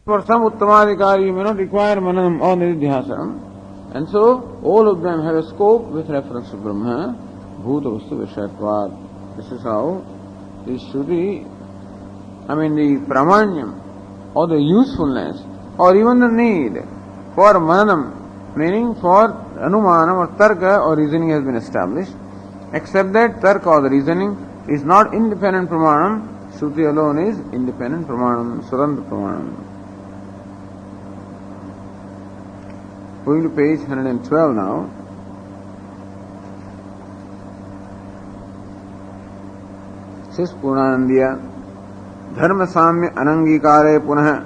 For some Uttamadikari, you may not require Mananam or Nididhyasanam. And so, all of them have a scope with reference to Brahma, Bhuta Vastu Vishayatvat. This is how the Shruti, the Pramanyam, or the usefulness, or even the need for Mananam, meaning for Anumanam or Tarka or reasoning has been established. Except that Tarka or the reasoning is not independent Pramanam, Shruti alone is independent Pramanam, Surandra Pramanam. Going to page 112 now. Says Purnanandiya, Dharma Samya Anangikare Punah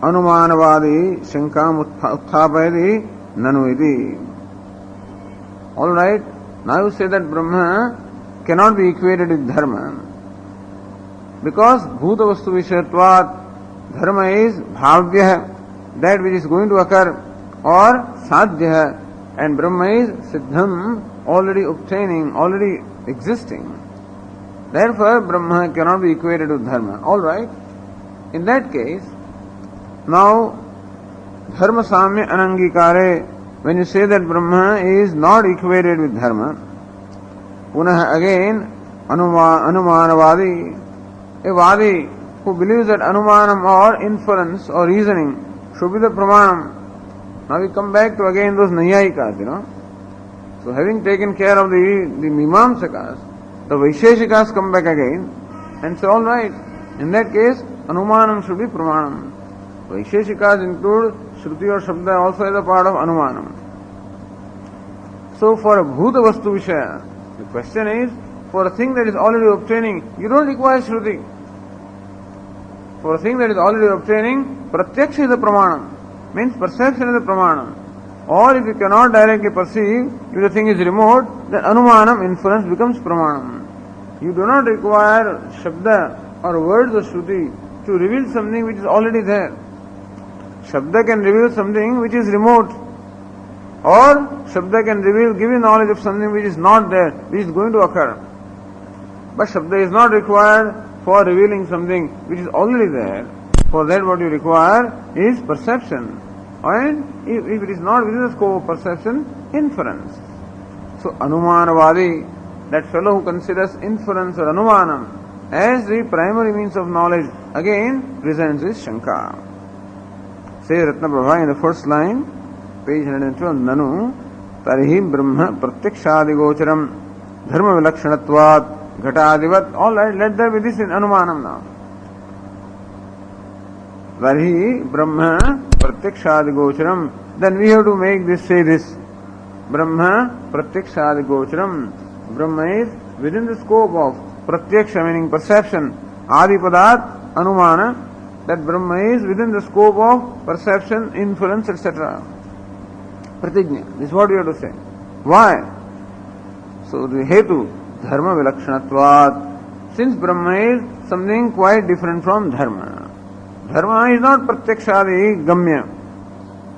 Anumanavadi Shankam Utthapayati Nanuiti. Alright, now you say that Brahma cannot be equated with Dharma. Because Bhuta Vastu Vishayatvat, Dharma is Bhavya, that which is going to occur, or Sadhya, and Brahma is Siddham, already obtaining, already existing. Therefore, Brahma cannot be equated with Dharma. Alright, in that case, now, Dharma Samya Anangikare, when you say that Brahma is not equated with Dharma, Punah again, Anumanavadi, a Vadi who believes that Anumanam or inference or reasoning should be the Pramanam. Now we come back to again those Nayayikas, So having taken care of the Mimamsakas, the Vaisheshikas come back again and say, alright, in that case, Anumanam should be Pramanam. Vaisheshikas include Shruti or Shabda also as a part of Anumanam. So for a Bhuta Vastu Vishaya, the question is, for a thing that is already obtaining, you don't require Shruti. For a thing that is already obtaining, Pratyaksha is a Pramanam. Means perception is a Pramanam. Or if you cannot directly perceive, if the thing is remote, then Anumanam, inference, becomes Pramanam. You do not require Shabda or words of Shruti to reveal something which is already there. Shabda can reveal something which is remote. Or Shabda can reveal, give you knowledge of something which is not there, which is going to occur. But Shabda is not required for revealing something which is already there. For that what you require is perception. And if it is not within the scope of perception, inference. So Anumanavadi, that fellow who considers inference or Anumanam as the primary means of knowledge, again presents his Shanka. Say Ratnaprabha in the first line, page 112, Nanu Tarihi Brahma Pratyakshadi Gocharam Dharma Vilakshanatvat Ghatadivat. Alright, let there be this in Anumanam now. Tarihi Brahma Pratyakshadi Gocharam. Then we have to make this, say this. Brahma Pratyakshadi Gocharam. Brahma is within the scope of Pratyaksha, meaning perception. Adipadat Anumana. That Brahma is within the scope of perception, inference, etc. Pratigna. This is what we have to say. Why? So the Hetu, Dharma Vilakshanatvat. Since Brahma is something quite different from Dharma. Dharma is not Pratyakshadi Gamya.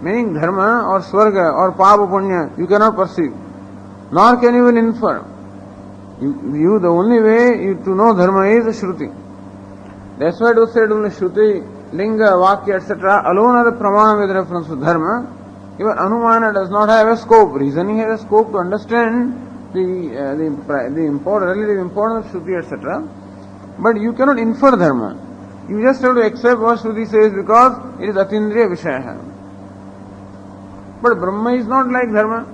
Meaning Dharma or Swarga or Papa Punya, you cannot perceive. Nor can you even infer. You the only way to know Dharma is Shruti. That's why it said only Shruti, Linga, Vakya, etc. alone are the Pramana with reference to Dharma. Even Anumana does not have a scope. Reasoning has a scope to understand the relative importance of Shruti, etc. But you cannot infer Dharma. You just have to accept what Shruti says because it is Atindriya Vishaya. But Brahma is not like Dharma.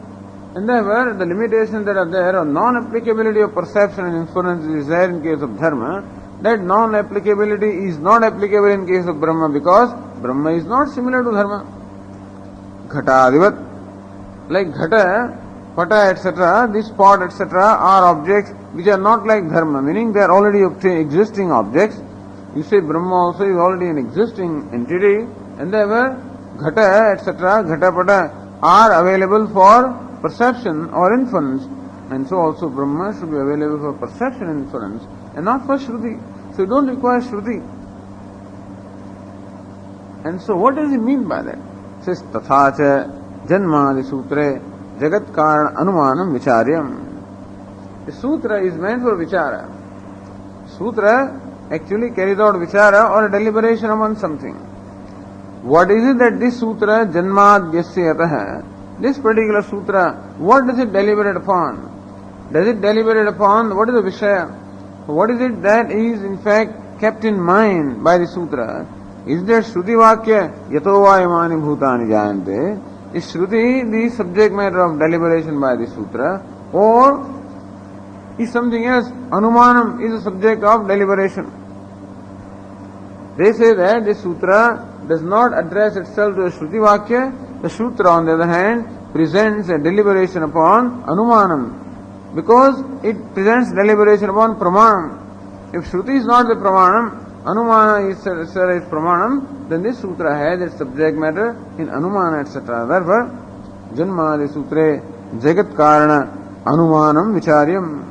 And therefore, the limitations that are there, or non-applicability of perception and inference is there in case of Dharma. That non-applicability is not applicable in case of Brahma because Brahma is not similar to Dharma. Ghata, like Ghata, Pata, etc., this pot, etc., are objects which are not like Dharma, meaning they are already existing objects. You say Brahma also is already an existing entity, and therefore Ghata, etc., Ghata, Pata are available for perception or inference, and so also Brahma should be available for perception and inference, and not for Shruti. So you don't require Shruti. And so what does he mean by that? It says, Tathacha Janmadi Sutre Jagat Karana Anumanam Vicharyam. The sutra is meant for Vichara. Sutra actually carries out Vichara or a deliberation upon something. what is it that this sutra, Janmadhyasya Yatah, this particular sutra, what does it deliberate upon? Does it deliberate upon what is the Vishaya? What is it that is in fact kept in mind by the sutra? Is there Shruti Vakya Yato Vayamani Bhutani Jayante? Is Shruti the subject matter of deliberation by the sutra, or is something else? Anumanam is the subject of deliberation. They say that the sutra does not address itself to the Shruti Vakya. The sutra, on the other hand, presents a deliberation upon Anumanam, because it presents deliberation upon Pramanam. If Shruti is not the Pramanam, Anumana is Pramanam, then this sutra has its subject matter in Anumana, etc. Therefore, Janmadi Sutre Jagat Karana Anumanam Vicharyam.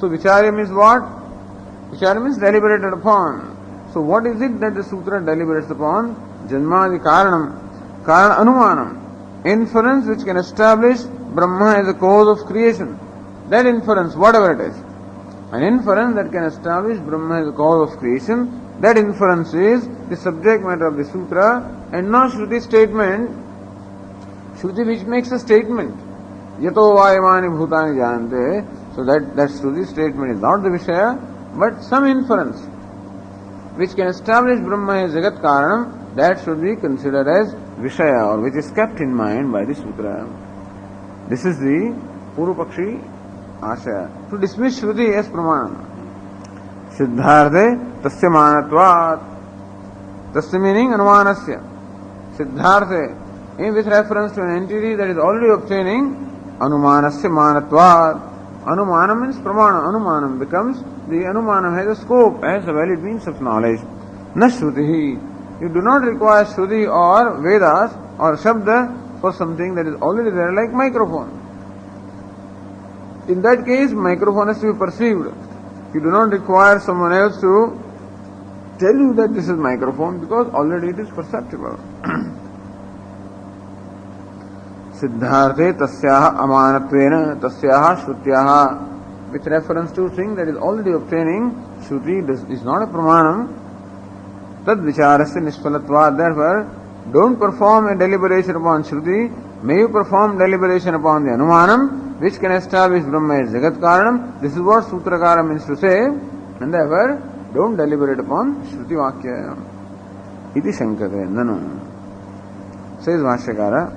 So Vicharyam is what? Vicharyam is deliberated upon. So what is it that the sutra deliberates upon? Janmadi Karanam, Karana Anumanam. Inference which can establish Brahma as a cause of creation. That inference, whatever it is, an inference that can establish Brahma as a cause of creation, that inference is the subject matter of the sutra and not Shruti statement. Shruti which makes a statement. Yato Vayamani Bhutani Jante. So that Shruti statement is not the Vishaya, but some inference which can establish Brahma as Jagat Karanam, that should be considered as Vishaya, or which is kept in mind by the sutra. This is the Purupakshi Ashaya. To dismiss Shruti as Pramanam. Siddharthe tasya manatvat. Tasya meaning Anumanasya. Siddharthe, with reference to an entity that is already obtaining Anumanasya manatvat. Anumanam means Pramana. Anumanam becomes, the Anumanam has a scope, as a valid means of knowledge. Na Shruti. You do not require Shruti or Vedas or Shabda for something that is already there, like microphone. In that case, microphone has to be perceived. You do not require someone else to tell you that this is microphone, because already it is perceptible. Siddharte tasyaha amanatvena tasyaha shrutyaha, with reference to thing that is already obtaining, Shruti is not a pramanam. Tad vicharasya nishpalatvat. Therefore, don't perform a deliberation upon Shruti. May you perform deliberation upon the Anumanam, which can establish Brahma as Jagat Karanam. This is what Sutrakara means to say, and therefore don't deliberate upon Shruti Vakya. Iti Shankate Nanu. Says Vashyakara,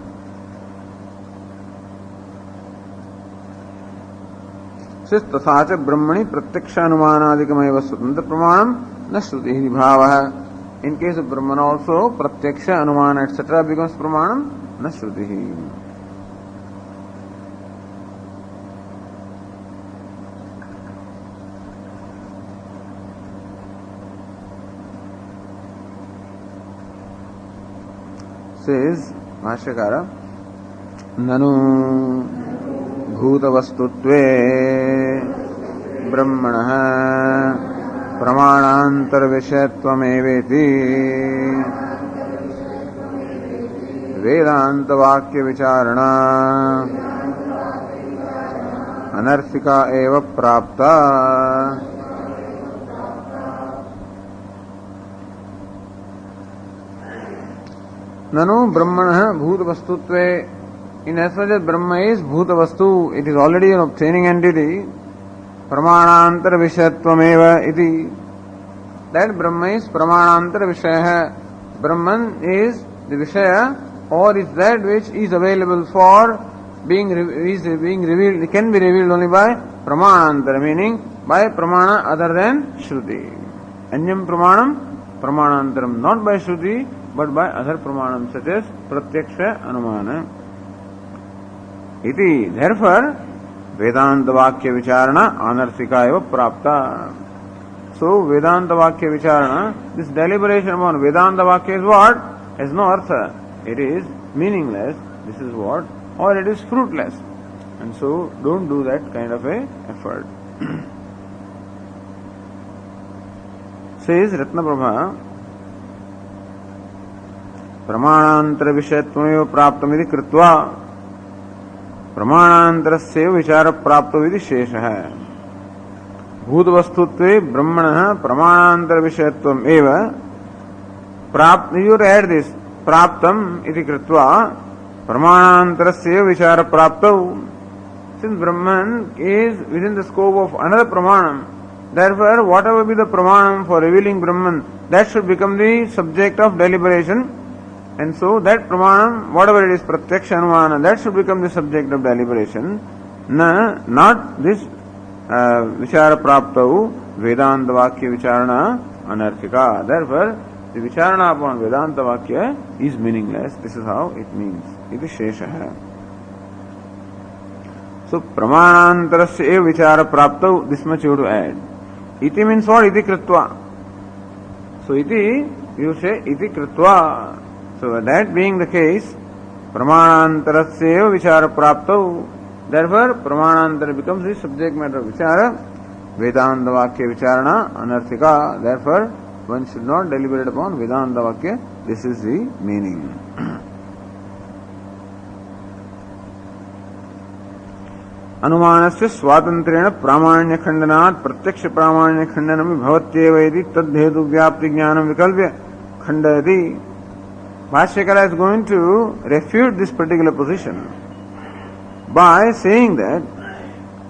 says Tathacha Brahmani Pratyaksha Anumanadikamayava Swatantra Pramanam Na Shruti Bhavaha. In case of Brahman also, Pratyaksha, Anumana, etc. becomes Pramanam, Na Shruti. Says Vashyakara, Nanu Bhutavastutve Brahmanaha Pramanantar Vishayatvamevethi Vedanta Vakya Vicharana Anarthika Eva Prapta. Nanu Brahmana Bhutavastutve. In as much as Brahma is Bhutavastu, it is already an obtaining entity. Pramanantar Vishayatvam iti. That Brahma is Pramanantar Vishaya. Brahman is the Vishaya, or is that which is available for being revealed. It can be revealed only by Pramanantar, meaning by Pramana other than Shruti. Anyam Pramanam, Pramanantaram, not by Shruti, but by other Pramanam, such as Pratyaksha Anumana. Iti. Therefore, Vedanta Vakya Vicharana Anarthika eva Prapta. So, Vedanta Vakya Vicharana, this deliberation upon Vedanta Vakya is what? Has no artha. It is meaningless. This is what? Or it is fruitless. And so, don't do that kind of a effort. Says Ratnaprabha, Pramanantara Vishayatvam Praptamidi Kritva Pramanantarasya Vichara Praptavidi Shesha. Bhutavastutve Brahmana Pramanantara Vishayatvam Eva Prapt. You add this. praptam iti kritva pramanantarasya vichara praptau. Since Brahman is within the scope of another pramanam, therefore whatever be the pramanam for revealing Brahman, that should become the subject of deliberation. And so that pramanam, whatever it is, pratyaksha anumana, that should become the subject of deliberation. Not this vichara praptau vedanta vakya vicharana anarthika. Therefore, the vicharana upon vedanta vakya is meaningless. This is how it means. Iti shesha. So, pramanantarasya eva vichara praptau, this much you have to add. Iti means what? Iti kritva. So, iti, you say iti kritva. So, that being the case, pramanantarasya eva vichara praptau. Therefore, pramanantara becomes the subject matter of vichara. Vedanta vakya vicharana anarthika. Therefore, one should not deliberate upon Vedanta vakya. This is the meaning. अनुमानस्य स्वातंत्र्येण प्रामाण्य खंडनात् प्रत्यक्ष प्रामाण्य खंडनम भवत्येव इति तद्धेतु व्याप्ति ज्ञानम विकल्प्य खंडयति. Bhashyakara is going to refute this particular position by saying that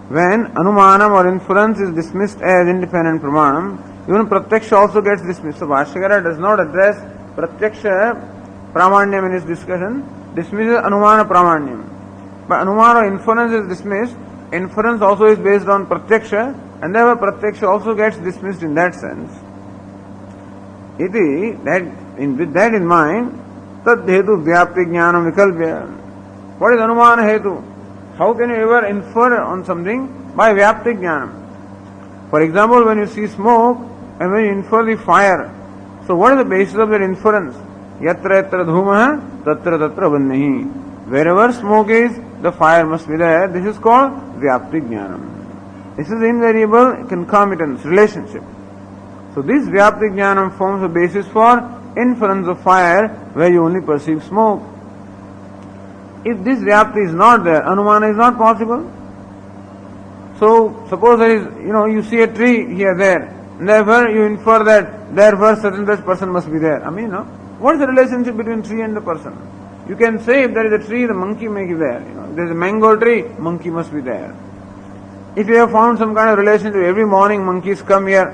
when anumanam or inference is dismissed as independent pramanam, even pratyaksha also gets dismissed. So Bhashyakara does not address pratyaksha pramanyam in his discussion, dismisses anumana pramanyam. But anumana or inference is dismissed, inference also is based on pratyaksha, and therefore pratyaksha also gets dismissed in that sense. Iti, with that in mind, tad hetu vyapti jnanam vikalpya. What is anumana hetu? How can you ever infer on something? By vyapti jnanam. For example, when you see smoke and when you infer the fire, so what is the basis of that inference? Yatra yatra dhumah tatra tatra vannihi. Wherever smoke is, the fire must be there. This is called vyapti jnanam. This is invariable concomitance, relationship. So this vyapti jnanam forms a basis for inference of fire where you only perceive smoke. If this vyapti is not there, anumana is not possible. So suppose there is, you see a tree here there, and therefore you infer that therefore certain such person must be there. What is the relationship between tree and the person? You can say if there is a tree, the monkey may be there. There is a mango tree, monkey must be there. If you have found some kind of relationship, every morning monkeys come here.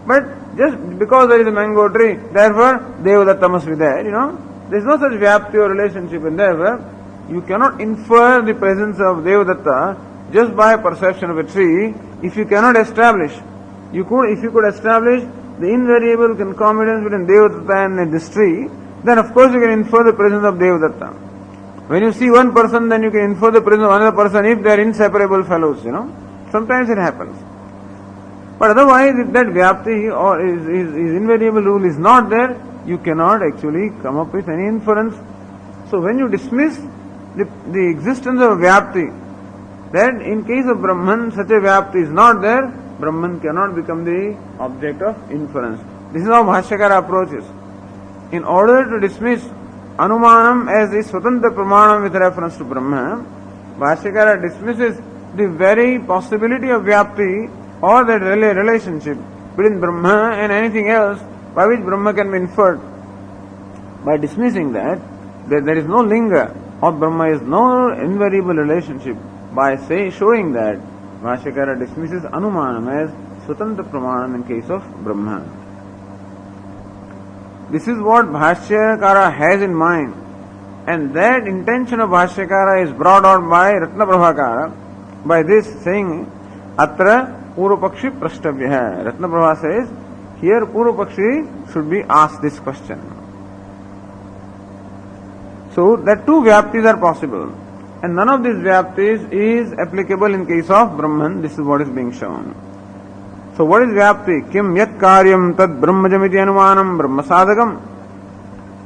But just because there is a mango tree, therefore Devadatta must be there. There is no such vyapti or relationship, and therefore you cannot infer the presence of Devadatta just by perception of a tree. If you cannot establish, if you could establish the invariable concomitance between Devadatta and this tree, then of course you can infer the presence of Devadatta. When you see one person, then you can infer the presence of another person if they are inseparable fellows, Sometimes it happens. But otherwise, if that vyapti or is invariable rule is not there, you cannot actually come up with any inference. So when you dismiss the existence of a vyapti, then in case of Brahman, such a vyapti is not there, Brahman cannot become the object of inference. This is how Bhashyakara approaches. In order to dismiss anumanam as the swatantra pramanam with reference to Brahma, Bhashyakara dismisses the very possibility of vyapti or that relationship between Brahma and anything else by which Brahma can be inferred. By dismissing that there is no linga of Brahma, is no invariable relationship, by showing that, Bhashyakara dismisses anumanam as swatantra pramanam in case of Brahma. This is what Bhashyakara has in mind, and that intention of Bhashyakara is brought out by Ratnaprabhakara by this saying, Atra Purvapakshi Prashtavya. Ratnaprabha says, here Purvapakshi should be asked this question. So that two vyaptis are possible, and none of these vyaptis is applicable in case of Brahman. This is what is being shown. So what is vyapti? Kim yat karyam tad brahmajam iti anumanam brahma sadhakam.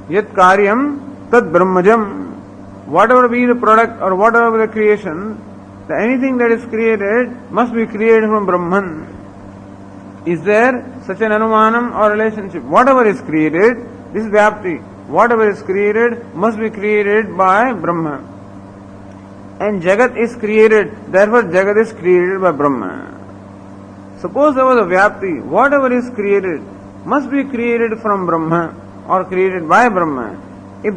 Yat karyam tad brahmajam. Whatever be the product or whatever the creation, anything that is created must be created from Brahman. Is there such an anumanam or relationship? Whatever is created, this is vyapti. Whatever is created must be created by Brahma. And Jagat is created, therefore Jagat is created by Brahma. Suppose there was a vyapti, whatever is created must be created from Brahma, or created by Brahma, if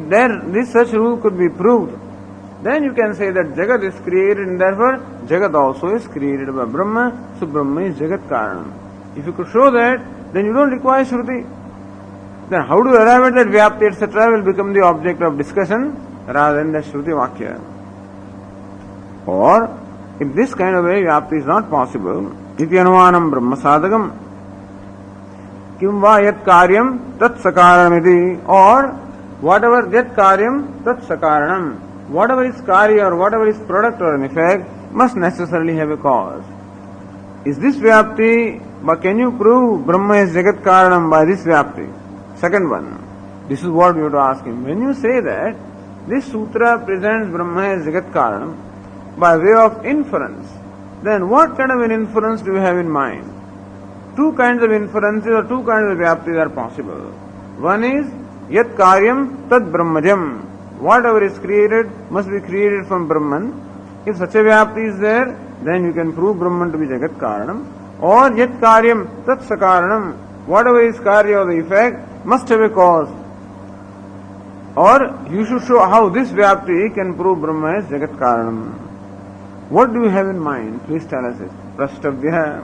this such rule could be proved, then you can say that Jagat is created and therefore Jagat also is created by Brahma, so Brahma is Jagat Karanam. If you could show that, then you don't require Shruti. Then how do you arrive at that Vyapti etc. will become the object of discussion rather than the Shruti Vakya. Or, if this kind of a Vyapti is not possible, iti anumanam Brahma sadhakam, kim va yat karyam tat sakaranam, or whatever yat karyam tat sakaranam, whatever is karya or whatever is product or an effect must necessarily have a cause. Is this Vyapti, but can you prove Brahma is Jagat Karanam by this Vyapti? Second one, this is what we have to ask him. When you say that this sutra presents Brahma as Jagat Karanam by way of inference, then what kind of an inference do you have in mind? Two kinds of inferences or two kinds of Vyaptis are possible. One is Yat Karyam Tad Brahmajam. Whatever is created must be created from Brahman. If such a Vyapti is there, then you can prove Brahman to be Jagat Karanam. Or Yat Karyam Tat Sakaranam. Whatever is Karya or the effect must have a cause. Or you should show how this Vyapti can prove Brahma as Jagat Karanam. What do you have in mind? Please tell us it. Prashtavya.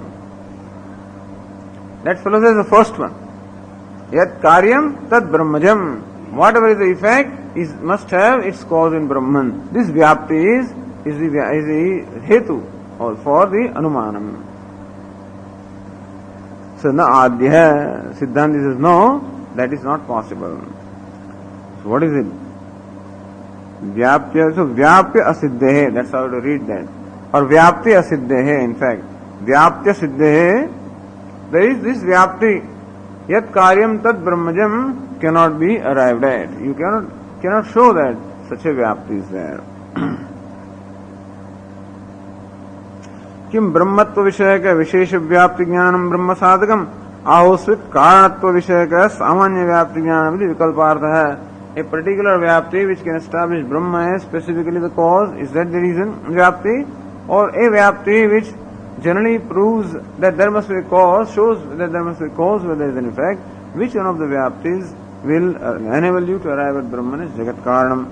That follows as the first one. Yat Karyam Tad Brahmajam. Whatever is the effect must have its cause in Brahman. This Vyapti is the Hetu or for the Anumanam. So na Adhya, Siddhanti says no, that is not possible. So what is it? Vyapya, so Vyapya Asiddhehe, that's how to read that. Or Vyapti Asiddhehe, in fact. Vyapya Siddhehe, there is this Vyapti, Yat Karyam Tad Brahmajam cannot be arrived at. You cannot show that such a Vyapti is there. किम ब्रह्मत्व विषय का विशेष व्याप्ति ज्ञानम ब्रह्म साधकम आहोस्वित कारणत्व विषय का सामान्य व्याप्ति ज्ञान विकल्पार्थ है. A particular vyapti which can establish Brahma as specifically the cause, is that the reason vyapti? Or a vyapti which generally proves that there must be a cause, shows that there must be a cause where there is an effect, which one of the vyaptis will enable you to arrive at Brahman as Jagat Karanam?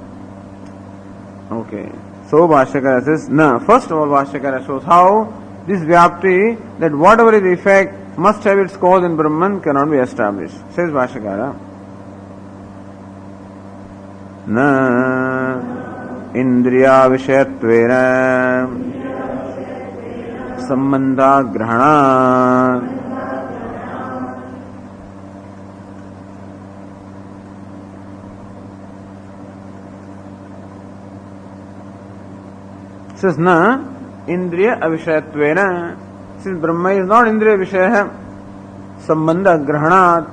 Okay. So Bhashyakara says, no, first of all Bhashyakara shows how this Vyapti, that whatever is the effect must have its cause in Brahman, cannot be established. Says Bhashyakara, na indriya vishayatvena sambandha grahana says na indriya avishayattvena, since Brahma is not indriya vishaya, sambandha grahanat.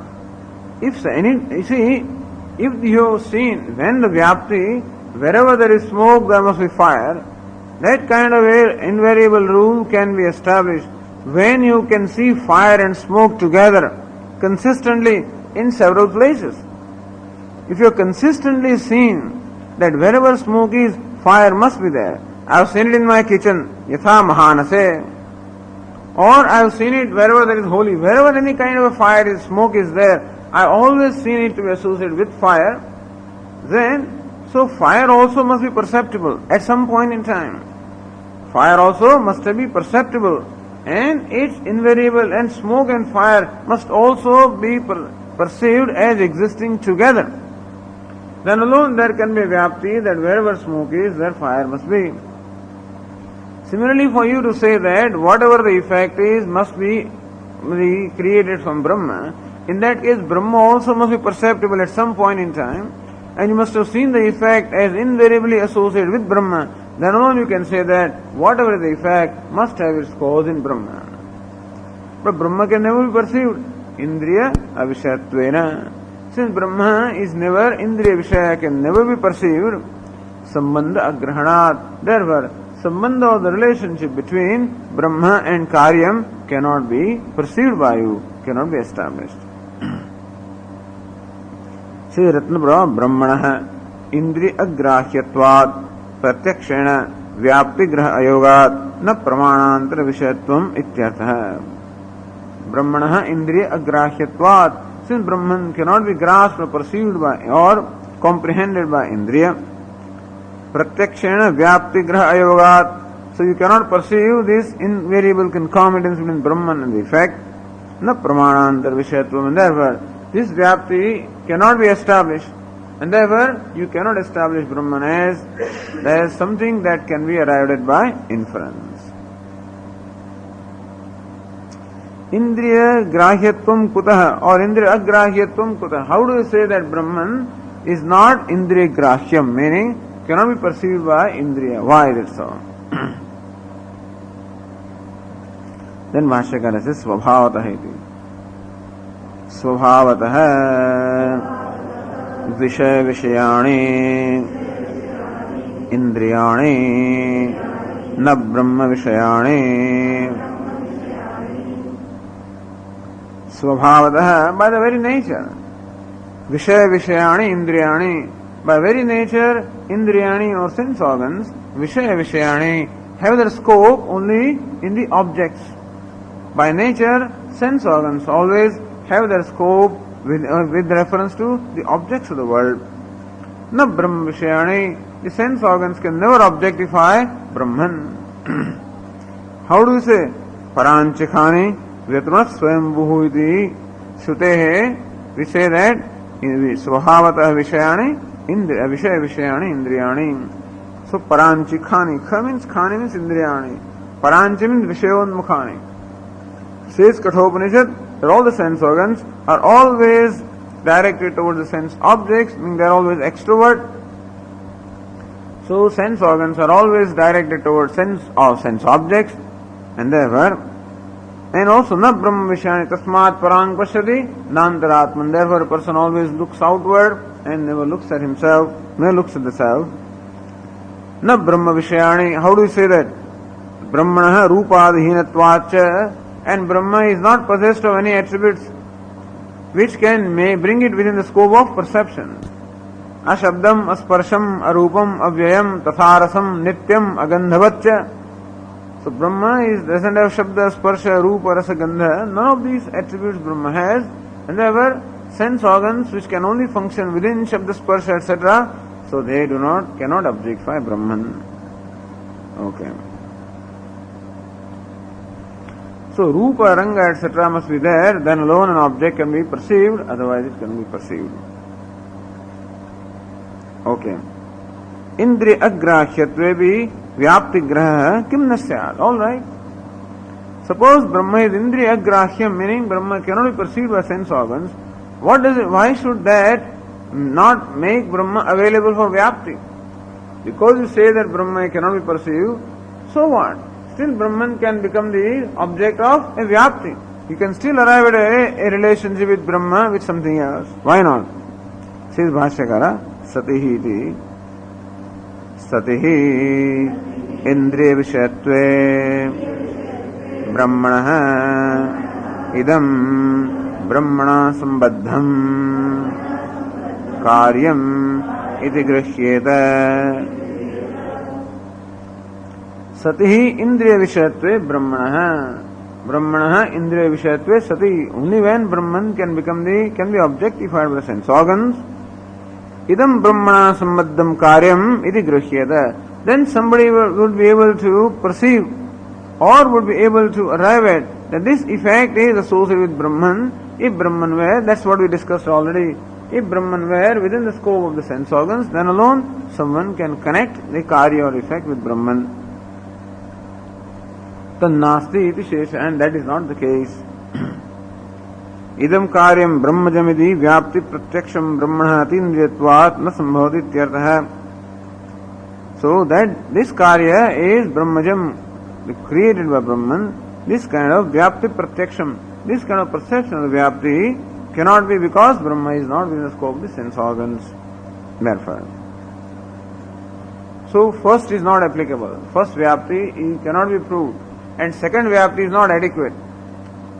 If you have seen when the vyapti, wherever there is smoke there must be fire, that kind of a invariable rule can be established when you can see fire and smoke together consistently in several places. If you have consistently seen that wherever smoke is, fire must be there. I have seen it in my kitchen, yatha mahanase. Or I have seen it wherever there is holy. Wherever any kind of a fire is, smoke is there, I always seen it to be associated with fire. Then, so fire also must be perceptible at some point in time. Fire also must be perceptible, and its invariable, and smoke and fire must also be perceived as existing together. Then alone there can be a vyapti that wherever smoke is, there fire must be. Similarly, for you to say that whatever the effect is must be created from Brahma, in that case Brahma also must be perceptible at some point in time, and you must have seen the effect as invariably associated with Brahma. Then alone you can say that whatever the effect must have its cause in Brahma. But Brahma can never be perceived. Indriya avishayattvena. Since Brahma is never Indriya Vishaya, can never be perceived, Sambandha Agrahanat. Therefore, Sambandha or the relationship between Brahma and Karyam cannot be perceived by you, cannot be established. Say Ratnabra Brahmana Indriya Agrahyatvat Pratyakshena Vyapti Graha Ayogat Na Pramanantara Vishayatvam Ityartha. Brahmana Indriya Agrahyatvat. since Brahman cannot be grasped or perceived by or comprehended by Indriya, Pratyakshena Vyaptigraha Ayogat. So you cannot perceive this invariable concomitance between Brahman and the effect. Na Pramanantar Vishayatvam. And therefore, this Vyapti cannot be established. And therefore, you cannot establish Brahman as there is something that can be arrived at by inference. Indriya Grahyatvam Kutah or Indriya Agrahyatvam Kutah. How do you say that Brahman is not Indriya Grahyam, meaning cannot be perceived by Indriya? Why is it so? Then Bhashyakara says Svabhavatah iti. Svabhavatah Vishaya Vishayani Indriyani Na Brahma Vishayani. Svabhavatah, by the very nature. Vishaya Vishayani Indriyani, by very nature, Indriyani or sense organs, Vishaya Vishayani, have their scope only in the objects. By nature, sense organs always have their scope with reference to the objects of the world. Na Brahma Vishayani, the sense organs can never objectify Brahman. How do you say? Paranchikhani Vyatranat Swayambhuhu iti Shrutehe. We say that Svabhavatah Vishayani Vishaya Vishayani Indriyani. So Paranchikhani, Kha means Khani means Indriyani. Paranchi means Vishayonmukhani. Says Kathopanishad that all the sense organs are always directed towards the sense objects, meaning they are always extrovert. So sense organs are always directed towards sense objects, and therefore, and also na Brahma Vishayani tasmat parang pashyati nantaratman. Therefore, a person always looks outward and never looks at himself, never looks at the self. Na Brahma Vishayani. How do you say that? Brahmana rupadhinatvacha. And Brahma is not possessed of any attributes which may bring it within the scope of perception. Ashabdam, asparsham, arupam, avyayam, tatharasam, nityam, agandhavatcha. So Brahma doesn't have shabda, sparsha, rupa, rasa, gandha. None of these attributes Brahma has. And therefore, sense organs which can only function within shabda, sparsha, etc. So they cannot objectify Brahman. Okay. So Rupa, Ranga, etc. must be there, then alone an object can be perceived, otherwise it can be perceived. Okay. Indriya Agrahyatvebi Vyaptigraha Kim Nasyat. Alright. Suppose Brahma is Indriya Agrahyam, meaning Brahma cannot be perceived by sense organs. Why should that not make Brahma available for Vyapti? Because you say that Brahma cannot be perceived, so what? Still Brahman can become the object of a Vyapti. You can still arrive at a relationship with Brahma with something else. Why not? Says Bhashyakara, Satihi iti. Satihi Indriya Vishayatve Brahmana Idam Brahmana Sambaddham Karyam iti Grashyeta. Satihi Indriya Vishayatve Brahmana Indriya Vishayatve Sati. Only when Brahman can be objectified by the sense organs. Idam Brahmana Sambaddham Karyam iti Grashyeta. Then somebody would be able to perceive or would be able to arrive at that this effect is associated with Brahman. If Brahman were, that's what we discussed already. If Brahman were within the scope of the sense organs, then alone someone can connect the Karya or effect with Brahman. Tannasti iti shesha, and that is not the case. Idam karyam brahmajamidi vyapti pratyaksham brahmana atindriyatvat na sambhavati ityartha. So that this karya is brahmajam, created by Brahman. This kind of vyapti pratyaksham, this kind of perception of the vyapti cannot be because Brahma is not within the scope of the sense organs. Therefore, so first is not applicable. First vyapti cannot be proved. And second Vyapti is not adequate.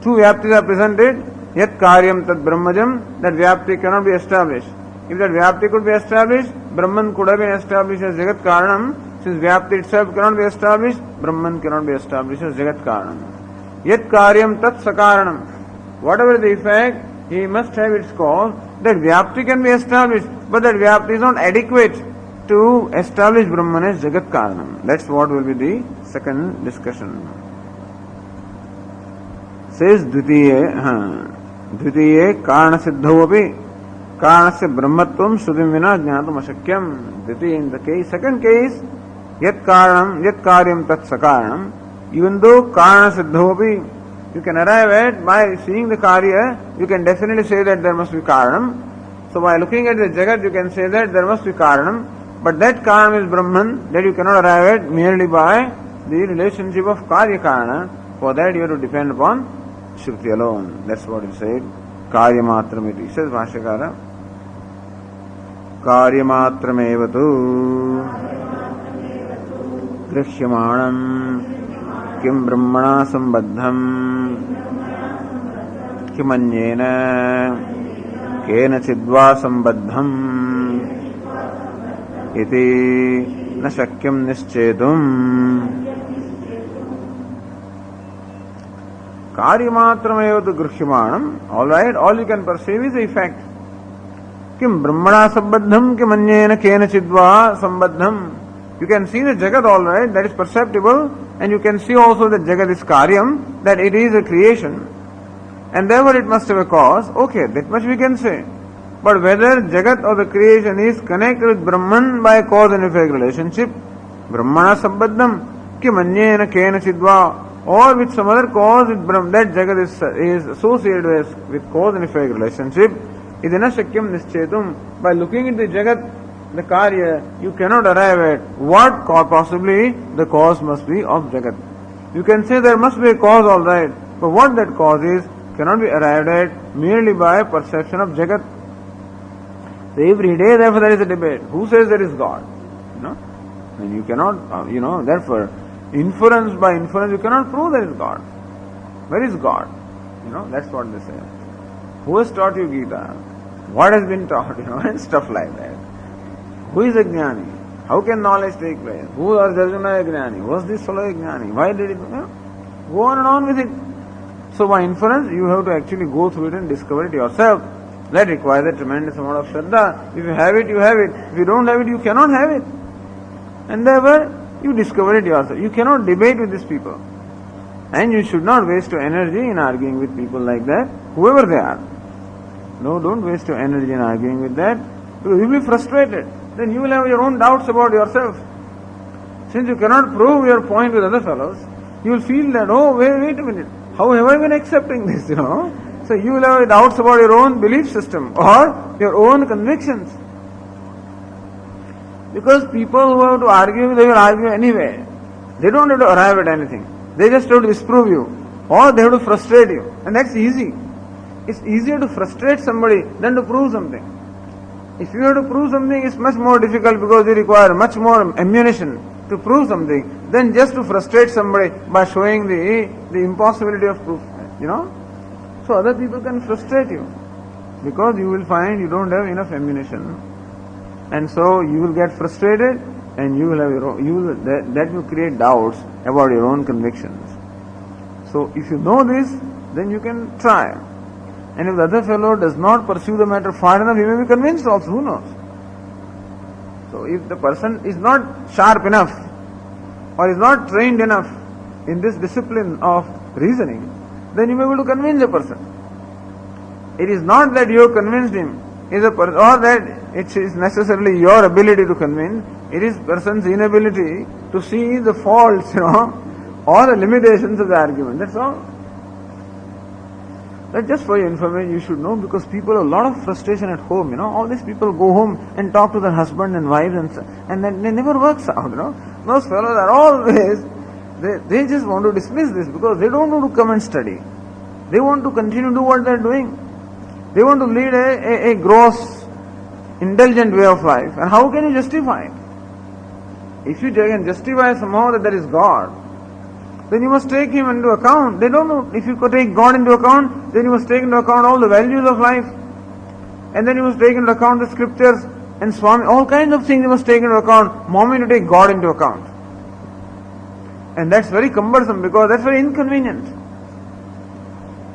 Two Vyaptis are presented, yet Karyam Tad Brahmajam, that Vyapti cannot be established. If that Vyapti could be established, Brahman could have been established as Jagat Karanam. Since Vyapti itself cannot be established, Brahman cannot be established as Jagat Karanam. Yet Karyam Tat Sakaranam. Whatever the effect, he must have its cause. That Vyapti can be established, but that Vyapti is not adequate to establish Brahman as Jagat Karanam. That's what will be the second discussion. Says Dvitiye Karana Siddho api Karanasya Brahmatvam Shuddhim Vina Jnatum Ashakyam. Dvitiye in the case, second case, Yat Karyam Tat Sakaranam. Even though Karana Siddho api, you can arrive at, by seeing the Karya, you can definitely say that there must be Karanam. So by looking at the Jagat, you can say that there must be Karanam. But that Karanam is Brahman, that you cannot arrive at merely by the relationship of Karya Karana. For that you have to depend upon Shruti alone. That's what it said. Karya matramiti. Says Bhashyakara. Karya matramevatu Grishyamanam Kim Brahmana Sambaddham Kimanyena Kena Chidva Sambaddham Iti Na Shakyam Nischedum. Karyamatramevatu Grishyamanam. Alright, all you can perceive is the effect. Kim Brahmana Sambaddham Kimanyena Kena Chidva Sambaddham. You can see the Jagat alright, that is perceptible, and you can see also that Jagat is Karyam, that it is a creation, and therefore it must have a cause. Okay, that much we can say. But whether Jagat or the creation is connected with Brahman by a cause and effect relationship, Brahmana Sambaddham Kimanyena Kena Chidva, or with some other cause, that Jagat is associated with cause and effect relationship, idina shakyam nischetum. By looking at the Jagat, the Karya, you cannot arrive at what cause, possibly the cause must be of Jagat. You can say there must be a cause, alright, but what that cause is cannot be arrived at merely by perception of Jagat. So every day, therefore, there is a debate. Who says there is God? And you cannot, therefore, inference by inference, you cannot prove there is God. Where is God? That's what they say. Who has taught you Gita? What has been taught? And stuff like that. Who is a Jnani? How can knowledge take place? Who was Arjuna a Jnani? Was this fellow a Jnani? Why did it? Go on and on with it. So by inference, you have to actually go through it and discover it yourself. That requires a tremendous amount of Shraddha. If you have it, you have it. If you don't have it, you cannot have it. And therefore, you discover it yourself. You cannot debate with these people. And you should not waste your energy in arguing with people like that, whoever they are. No, don't waste your energy in arguing with that, because you will be frustrated. Then you will have your own doubts about yourself. Since you cannot prove your point with other fellows, you will feel that, wait a minute, how have I been accepting this, So you will have doubts about your own belief system or your own convictions. Because people who have to argue, they will argue anyway. They don't have to arrive at anything. They just have to disprove you, or they have to frustrate you. And that's easy. It's easier to frustrate somebody than to prove something. If you have to prove something, it's much more difficult because you require much more ammunition to prove something than just to frustrate somebody by showing the impossibility of proof. So other people can frustrate you because you will find you don't have enough ammunition. And so you will get frustrated, and you will have that will create doubts about your own convictions. So if you know this, then you can try. And if the other fellow does not pursue the matter far enough, he may be convinced also, who knows? So if the person is not sharp enough or is not trained enough in this discipline of reasoning, then you may be able to convince a person. It is not that you have convinced him, or that it is necessarily your ability to convince. It is person's inability to see the faults, or the limitations of the argument. That's all. That just for your information, you should know, because people have a lot of frustration at home. All these people go home and talk to their husband and wives, and then it never works out. Those fellows are always they just want to dismiss this because they don't want to come and study. They want to continue to do what they are doing. They want to lead a gross, indulgent way of life. And how can you justify it? If you can justify somehow that there is God, then you must take Him into account. They don't know. If you could take God into account, then you must take into account all the values of life. And then you must take into account the scriptures and Swami, all kinds of things you must take into account. Moment you take God into account. And that's very cumbersome because that's very inconvenient.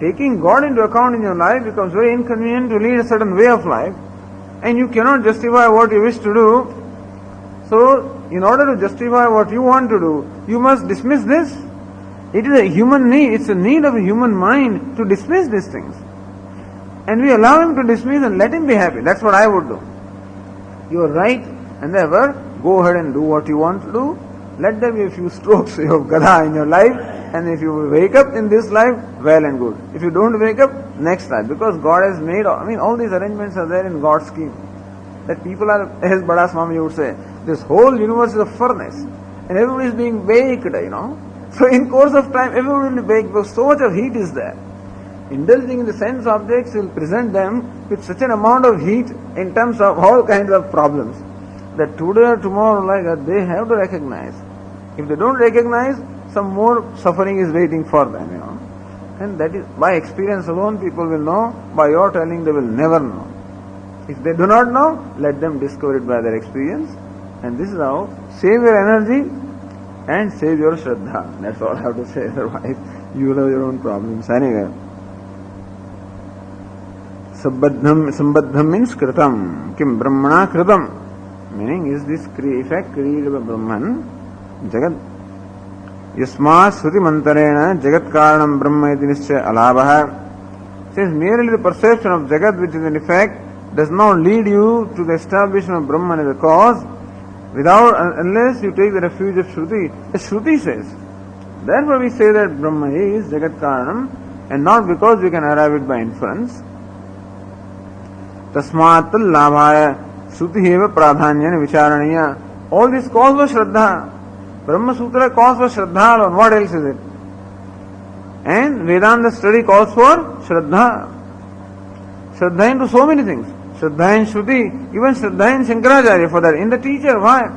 taking God into account in your life becomes very inconvenient to lead a certain way of life, and you cannot justify what you wish to do. So, in order to justify what you want to do, you must dismiss this. It is a human need, it's a need of a human mind to dismiss these things. And we allow him to dismiss and let him be happy. That's what I would do. You are right, and therefore, go ahead and do what you want to do. Let there be a few strokes of Gada in your life, and if you wake up in this life, well and good. If you don't wake up, next life. Because God has made, all these arrangements are there in God's scheme. That people are, as Bada Swami would say, this whole universe is a furnace, and everybody is being baked, So in course of time, everybody will be baked because so much of heat is there. Indulging in the sense objects will present them with such an amount of heat in terms of all kinds of problems that today or tomorrow like that they have to recognize. If they don't recognize, some more suffering is waiting for them, And that is by experience alone people will know. By your telling they will never know. If they do not know, let them discover it by their experience. And this is how save your energy and save your Shraddha. That's all I have to say. Otherwise, you will have your own problems. Anyway. Sambaddham means kritam. Kim brahmana kritam. Meaning is this effect created by Brahman. Jagat. Yasma sruti mantarena jagat karanam brahma iti nischa alabha. Says merely the perception of jagat which is in effect does not lead you to the establishment of Brahman as a cause unless you take the refuge of Shruti. The Shruti says. Therefore we say that Brahma is jagat karanam and not because we can arrive it by inference. Tasmat labhaya Shruti eva pradhanyana vicharaniya. All this calls for Shraddha. Brahma Sutra calls for Shraddha alone. What else is it? And Vedanta study calls for Shraddha. Shraddha into so many things. Shraddha in Shruti, even Shraddha in Shankaracharya for that. In the teacher, why?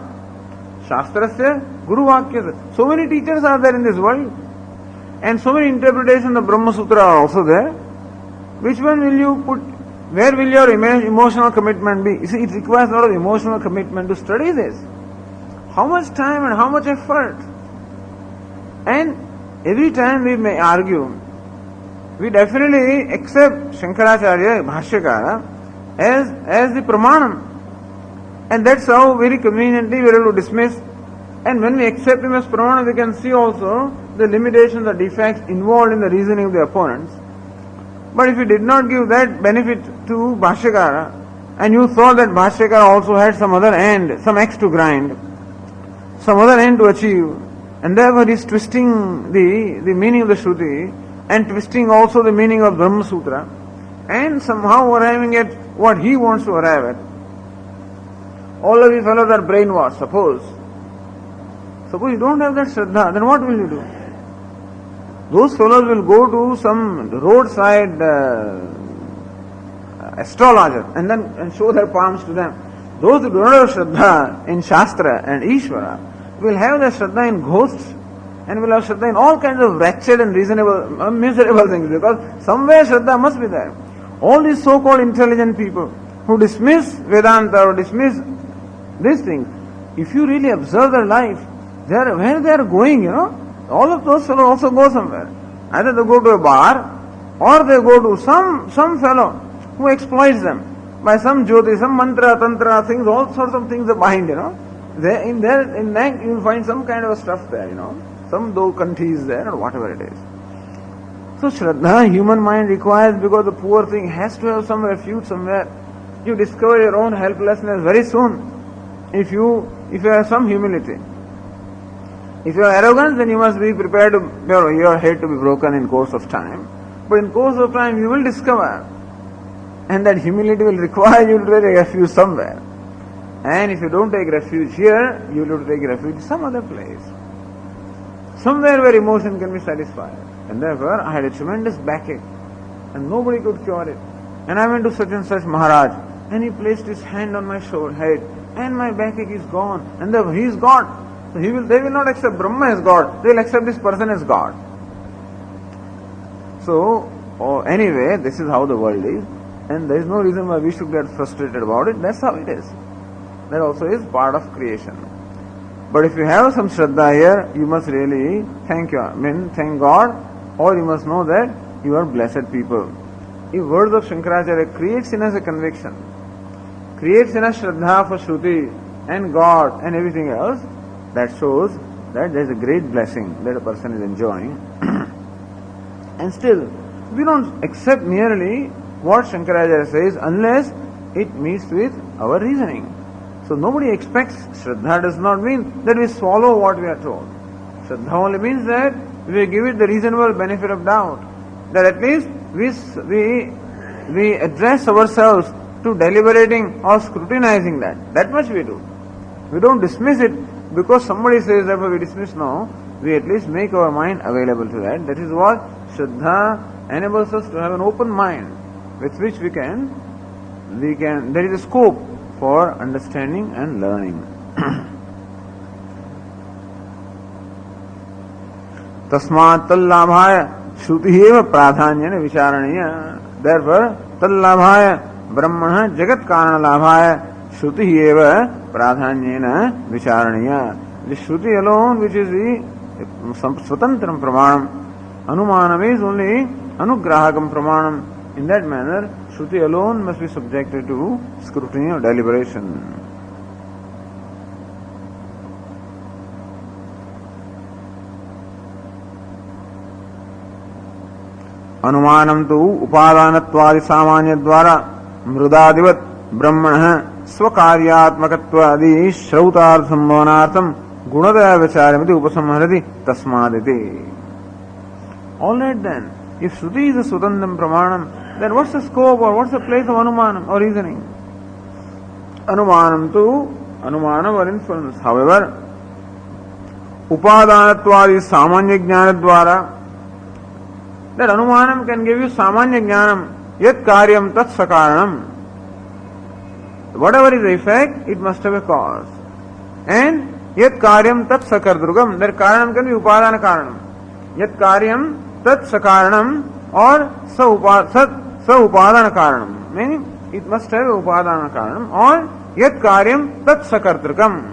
Shastrasya, Guru Vakya. So many teachers are there in this world. And so many interpretations of Brahma Sutra are also there. Which one will you put? Where will your emotional commitment be? You see, it requires a lot of emotional commitment to study this. How much time and how much effort? And every time we may argue, we definitely accept Shankaracharya, Bhashyakara, as the Pramanam. And that's how very conveniently we are able to dismiss. And when we accept him as Pramanam, we can see also the limitations, the defects involved in the reasoning of the opponents. But if you did not give that benefit to Bhashyakara, and you thought that Bhashyakara also had some other end, some axe to grind, some other end to achieve, and therefore he is twisting the meaning of the Shruti, and twisting also the meaning of Brahma Sutra, and somehow arriving at what he wants to arrive at. All of you fellows are brainwashed, suppose you don't have that Shraddha, then what will you do? Those fellows will go to some roadside astrologer and show their palms to them. Those who do not have Shraddha in Shastra and Ishvara will have their Shraddha in ghosts and will have Shraddha in all kinds of wretched and miserable things, because somewhere Shraddha must be there. All these so-called intelligent people who dismiss Vedanta or dismiss these things, if you really observe their life, where they are going, all of those fellows also go somewhere. Either they go to a bar or they go to some fellow who exploits them by some jyoti, some mantra, tantra things, all sorts of things are behind, In that you will find some kind of stuff there, Some kanti is there or whatever it is. So Shraddha, human mind requires, because the poor thing has to have some refuge somewhere. You discover your own helplessness very soon if you have some humility. If you are arrogant, then you must be prepared to your head to be broken in course of time. But in course of time you will discover, and that humility will require you to take refuge somewhere. And if you don't take refuge here, you will have to take refuge some other place. Somewhere where emotion can be satisfied. And therefore I had a tremendous backache and nobody could cure it. And I went to such and such Maharaj, and he placed his hand on my head, and my backache is gone. And therefore he is God. So they will not accept Brahma as God, they will accept this person as God. So, anyway, this is how the world is, and there is no reason why we should get frustrated about it. That's how it is. That also is part of creation. But if you have some Shraddha here, you must really thank God, or you must know that you are blessed people. If words of Shankaracharya creates in us a conviction, creates in us Shraddha for Shruti and God and everything else, that shows that there is a great blessing that a person is enjoying. And still, we don't accept merely what Shankaracharya says unless it meets with our reasoning. So nobody expects, Shraddha does not mean that we swallow what we are told. Shraddha only means that we give it the reasonable benefit of doubt. That at least we address ourselves to deliberating or scrutinizing that. That much we do. We don't dismiss it because somebody says therefore we dismiss. No, we at least make our mind available to that. That is what Shraddha enables us to have an open mind with which we can, there is a scope for understanding and learning. Tasmat tallabhaya shruti pradhanyana vicharanaya. Therefore, tallabhaya brahmana jagat karana labhaya shruti pradhanyana vicharanaya. The shruti alone, which is the swatantram pramanam, anumanam is only anugrahakam pramanam. In that manner, shruti alone must be subjected to scrutiny or deliberation. अनुमानम तो उपादानत्वादि सामान्य द्वारा मृदादिवत ब्रह्मणः स्वकार्यात्मकत्वादि श्रौतार्थ संभावनार्थम गुणदय विचारमिति उपसंहरति तस्मादिति. All right then, if Shruti is a Sutandam Pramanam, then what's the scope or what's the place of Anumanam or reasoning? Anumanam to Anumanam or inference. However, Upadanatwadi Samanya Jnana Dwara, that Anumanam can give you Samanya Jnanam, Yat Karyam Tat Sakaranam. Whatever is the effect, it must have a cause. And Yat Karyam Tat Sakardrugam, that Karanam can be Upadana Karanam. Yat Karyam Tat Sakaranam or Sa Upadana Karanam. Meaning, it must have a Upadana Karanam or Yat Karyam Tat Sakardrugam.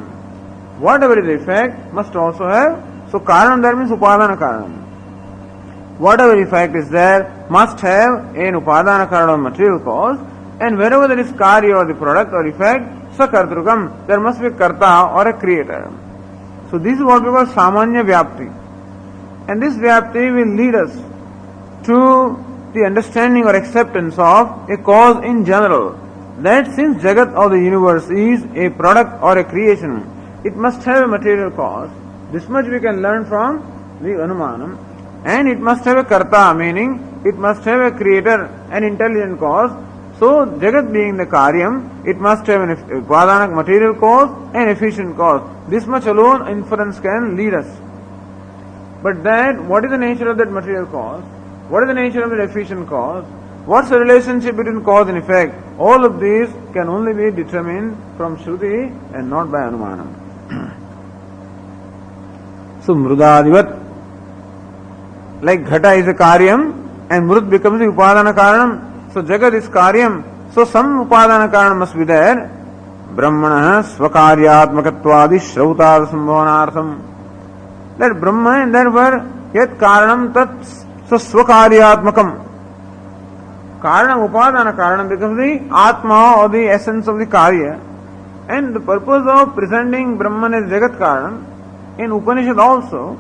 Whatever is the effect, must also have. So Karanam there means Upadana Karanam. Whatever effect is there must have an Upadana Karana or material cause, and wherever there is Karya or the product or effect, Sakardrugam, there must be a Karta or a creator. So this is what we call Samanya Vyapti. And this Vyapti will lead us to the understanding or acceptance of a cause in general. That since Jagat or the universe is a product or a creation, it must have a material cause. This much we can learn from the Anumanam. And it must have a Karta, meaning it must have a creator, an intelligent cause. So, Jagat being the Karyam, it must have an Upadana material cause and efficient cause. This much alone inference can lead us. But that, what is the nature of that material cause? What is the nature of the efficient cause? What's the relationship between cause and effect? All of these can only be determined from Shruti and not by Anumanam. So, Mrudadivat, like Ghata is a Karyam and Mrud becomes the Upadana Karanam. So Jagat is Karyam. So some Upadana Karanam must be there. Brahmana Swakaryatmakatwadi Shrautar Sambhavanartham. That Brahma and therefore Yat Karanam Tat so Swakaryatmakam. Karanam Upadana Karanam becomes the Atma or the essence of the Karya. And the purpose of presenting Brahman as Jagat Karanam in Upanishad also,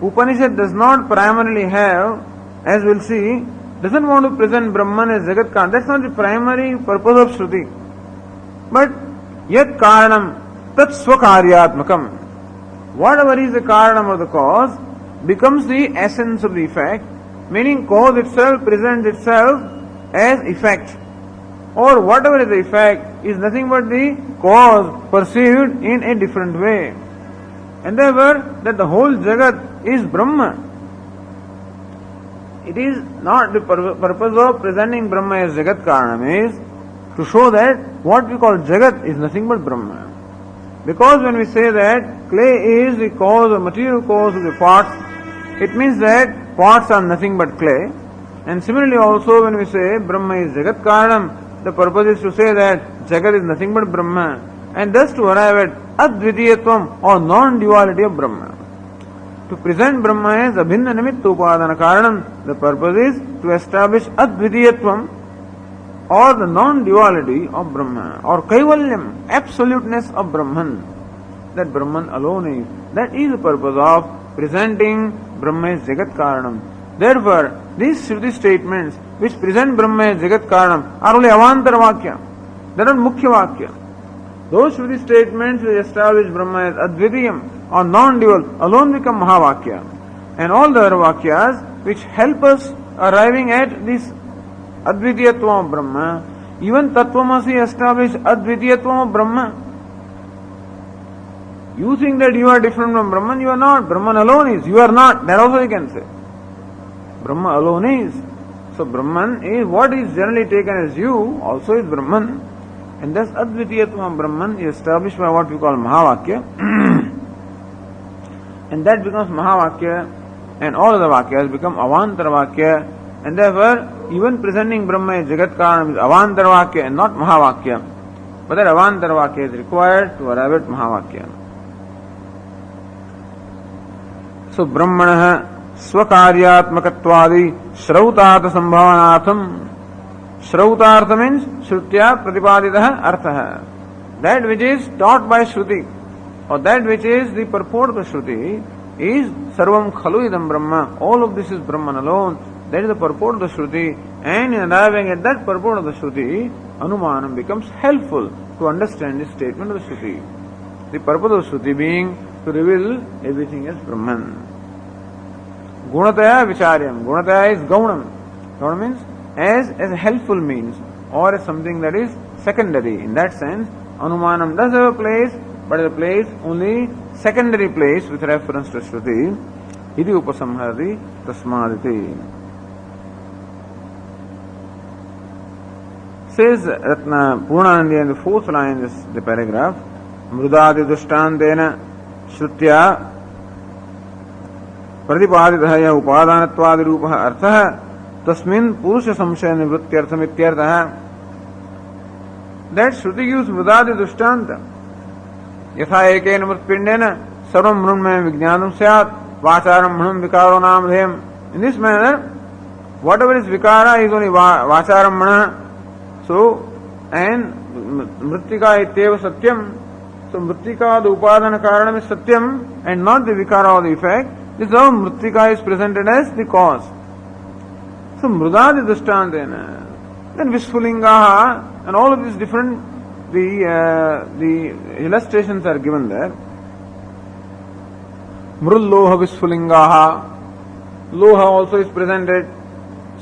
Upanishad does not primarily have, as we'll see, doesn't want to present Brahman as Jagat Karanam. That's not the primary purpose of Shruti. But Yat Karanam Tat Swakaryatmakam. Whatever is the Karanam or the cause becomes the essence of the effect, meaning cause itself presents itself as effect. Or whatever is the effect is nothing but the cause perceived in a different way. And therefore, that the whole Jagat is Brahma. It is not the purpose of presenting Brahma as Jagat Karanam is to show that what we call Jagat is nothing but Brahma. Because when we say that clay is the cause or material cause of the pots, it means that pots are nothing but clay. And similarly also when we say Brahma is Jagat Karanam, the purpose is to say that Jagat is nothing but Brahma. And thus to arrive at Advitiyatvam or non-duality of Brahma. to present Brahma as Abhinna Nimitta Upadana Karanam. The purpose is to establish Advidiyatvam, or the non-duality of Brahma, or Kaivalyam, absoluteness of Brahman, that Brahman alone is. That is the purpose of presenting Brahma as Jagat Karanam. Therefore, these Shruti statements which present Brahma as Jagat Karanam are only Avantar Vakya. They are not Mukhya Vakya. Those Shruti statements which establish Brahma as Advidiyam or non-dual alone become Mahavakya. And all the other Vakyas which help us arriving at this Advidiyatvam of Brahma, even Tattvamasi established Advidiyatvam of Brahma. You think that you are different from Brahman, you are not. Brahman alone is. You are not. That also you can say. Brahma alone is. So Brahman is what is generally taken as you, also is Brahman. And thus Advidiyatvam of Brahman is established by what we call Mahavakya. And that becomes Mahavakya, and all other Vakyas become Avantar Vakya. And therefore, even presenting Brahma as Jagat Karanam is Avantar Vakya and not Mahavakya. But that Avantar Vakya is required to arrive at Mahavakya. So Brahmana Swakaryatmakatwadi Shrautartha Sambhavanatham. Shrautartha means Shrutya Pratipaditaha Arthaha. That which is taught by Shruti, or that which is the purport of the Shruti, is Sarvam Khalu Idam Brahma. All of this is Brahman alone. That is the purport of the Shruti. And in arriving at that purport of the Shruti, Anumanam becomes helpful to understand the statement of the Shruti. The purpose of the Shruti being to reveal everything as Brahman. Gunataya Vicharyam. Gunataya is Gaunam. Gaunam means as a helpful means, or as something that is secondary. In that sense, Anumanam does have a place, but a place only secondary place with reference to Shruti. Iti upasamharati tasmaditi. Says Ratna Purnanandi in the fourth line in the paragraph, Mrudadi Dushtantena Shrutya Pratipaditaya Upadanatwadi Rupaha Arthaha Tasmin Purusha Samshaya Nivrutyartham Ityarthaha. That Shruti gives Mrudadi Dushtanta. Yatha ekena mritpindena sarvam mrunmaya vijnanam syat vacharam mrunam vikaro namdhem. In this manner, whatever is vikara is only vacharam mruna. So, and mritika ityeva satyam. So, mritika, the upadana karanam is satyam and not the vikara or the effect. This is how mritika is presented as the cause. So, mrudadi dushtantena. Then Visfulingaha and all of these different the illustrations are given there. Mrulloha Visfulingaha. Loha also is presented.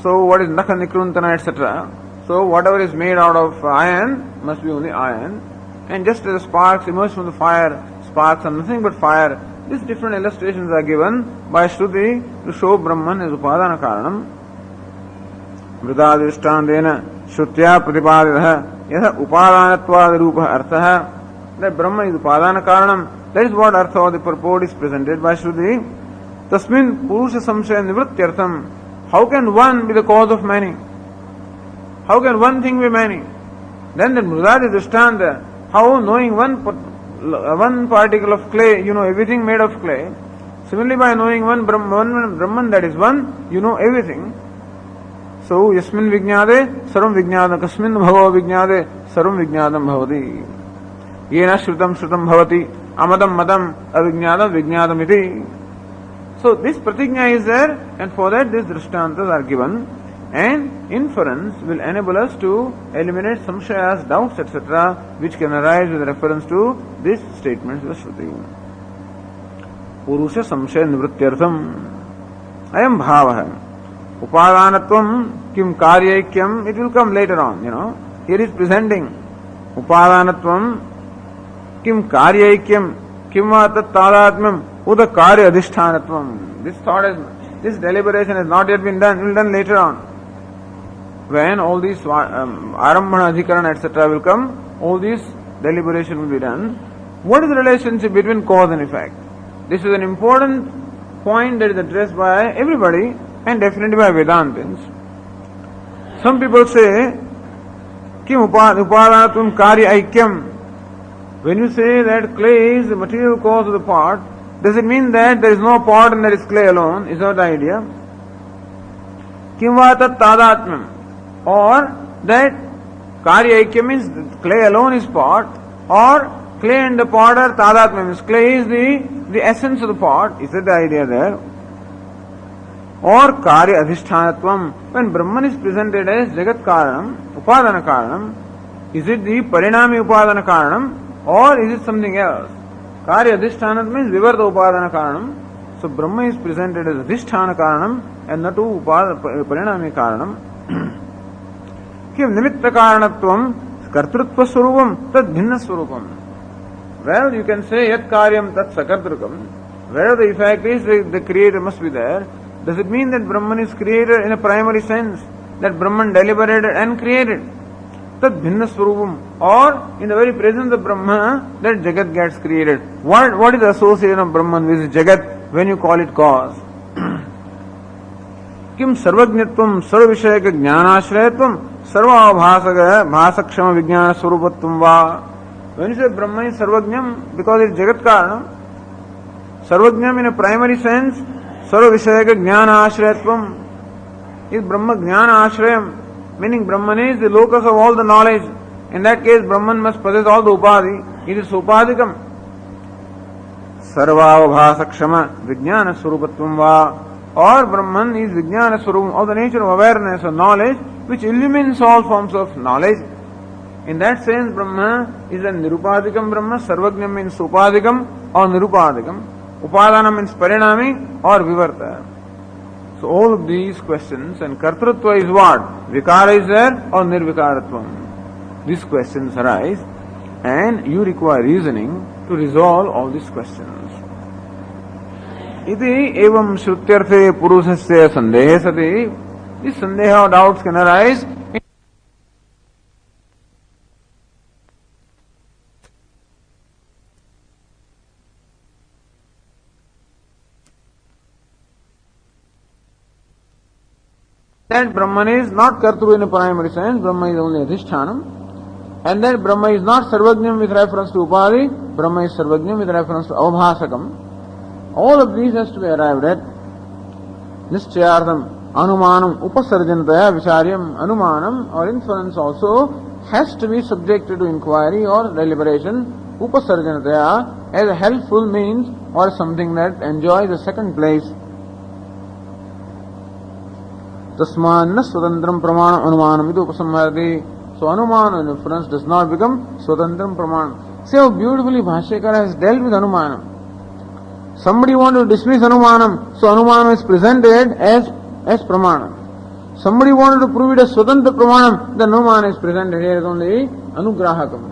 So what is Nakha Nikruntana, etc. So whatever is made out of iron must be only iron. And just as the sparks emerge from the fire, sparks are nothing but fire. These different illustrations are given by Shruti to show Brahman as Upadana Karanam. Mridadrishtandena Shrutya Pratipaditaha Yatha Upadanatvad Rupa Arthaha. That Brahma is Upadana Karanam. That is what Artha or the purport is presented by Shruti. Tasmin Purusha Samshaya Nivrutyartham. How can one be the cause of many? How can one thing be many? Then the Mrudadi Drishtanta, how knowing one particle of clay, you know everything made of clay. Similarly, by knowing one Brahman, that is one, you know everything. So, Yasmin Vijnade, Sarvam Vijnadam, Kasmin Bhava Vijnade, Sarvam Vijnadam Bhavati. Yena Shrutam Shrutam Bhavati, Amadam Madam, Avijnadam Vijnadam iti. So, this pratigna is there, and for that these drishtantas are given, and inference will enable us to eliminate samshayas, doubts, etc., which can arise with reference to these statements of the Shruti. Purusha Samshaya Nivrutyartham. Ayam Bhavaha. Upadanatvam kim karyaikyam, it will come later on, Here is presenting Upadanatvam kim karyaikyam kim vatat tadatmam uda karya adhishtanatvam. This deliberation has not yet been done, it will be done later on. When all these arambhana, adhikarana, etc. will come, all these deliberation will be done. What is the relationship between cause and effect? This is an important point that is addressed by everybody, and definitely by Vedantins. Some people say, Kim upadanatum karya aikyam. When you say that clay is the material cause of the pot, Does it mean that there is no pot and there is clay alone? Is that the idea? Kimva tat tadatmam. Or that karya aikya means clay alone is pot, or clay and the pot are tadatmam, means clay is the essence of the pot. Is that the idea there? Or karya adhishthanattvam, when Brahman is presented as Jagat Karanam, Upadana Karanam, is it the Parinami Upadana Karanam, or is it something else? Karya adhishthana means Vivarta Upadana Karanam. So Brahma is presented as Adhishthana Karanam and not Parinami Karanam. Kim Nimitta Karanatvam Kartrutva Swarupam Tad Bhinna Swarupam. Well, you can say Yat Karyam Tat Sakartrukam. Where the effect is, the creator must be there. Does it mean that Brahman is created in a primary sense? That Brahman deliberated and created? Tad Bhinna Swarupam. Or in the very presence of Brahma, that Jagat gets created. What is the association of Brahman with Jagat when you call it cause? Kim Sarvajnatvam Sarvishayaka Jnanashrayatvam Sarvabhasakshama Vijnana Swarupatvam Va. When you say Brahman is Sarvajnam, because it is Jagat Karanam, Sarvajnam in a primary sense, Sarvishayaka Jnana Ashrayatvam is Brahma Jnana Ashrayam, meaning Brahman is the locus of all the knowledge. In that case, Brahman must possess all the upadhi. It is upadikam. Sarvavabhasakshama Vijnana Swarupatvam Va. Or Brahman is Vijnana Swarupam, of the nature of awareness or knowledge, which illumines all forms of knowledge. In that sense, Brahma is a Nirupadikam Brahma. Sarvajnam means Upadikam or Nirupadikam. Upadana means Parinami or Vivarta. So all of these questions, and Kartrutva is what? Vikara is there or Nirvikaratvam? These questions arise, and you require reasoning to resolve all these questions. Iti evam shrutyarthe purusasya sandehe sati. This sandeha or doubts can arise. That Brahman is not Kartru in a primary sense, Brahma is only Adhishthanam, and that Brahma is not Sarvajnam with reference to Upadhi, Brahma is Sarvajnam with reference to Avbhasakam. All of these has to be arrived at. Nischayartham, Anumanam, Upasarjantaya, Vicharyam, Anumanam or inference also has to be subjected to inquiry or deliberation, Upasarjantaya, as a helpful means or something that enjoys a second place. Tasmanna Swatantram Pramanam Anumanam Idu Upasamharati. So Anumana and inference does not become Swatantram Pramanam. See how beautifully Bhashyakara has dealt with Anumanam. Somebody wanted to dismiss Anumanam, so Anumanam is presented as Pramanam. Somebody wanted to prove it as Swatantra Pramanam, then Anumanam is presented here as only Anugrahakam.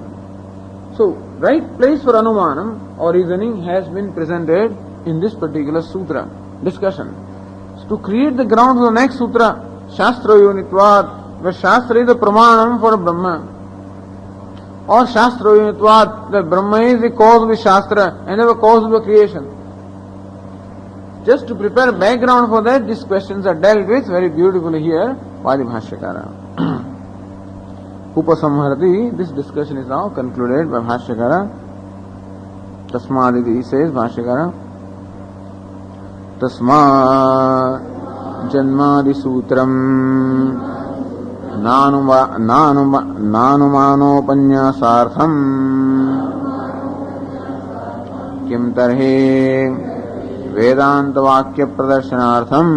So, right place for Anumanam or reasoning has been presented in this particular sutra discussion. To create the ground for the next sutra, Shastra Unitvat, where Shastra is the Pramanam for Brahma. Or Shastra Unitvat, that Brahma is the cause of the Shastra and the cause of the creation. Just to prepare background for that, these questions are dealt with very beautifully here by the Bhashyakara. Upasamharati, this discussion is now concluded by Bhashyakara. Tasmaditi, he says, Bhashyakara. Tasma Janmadi Sutram Nanumanopannyasartham Kim Tarhe Vedanta Vakya Pradarsanartham.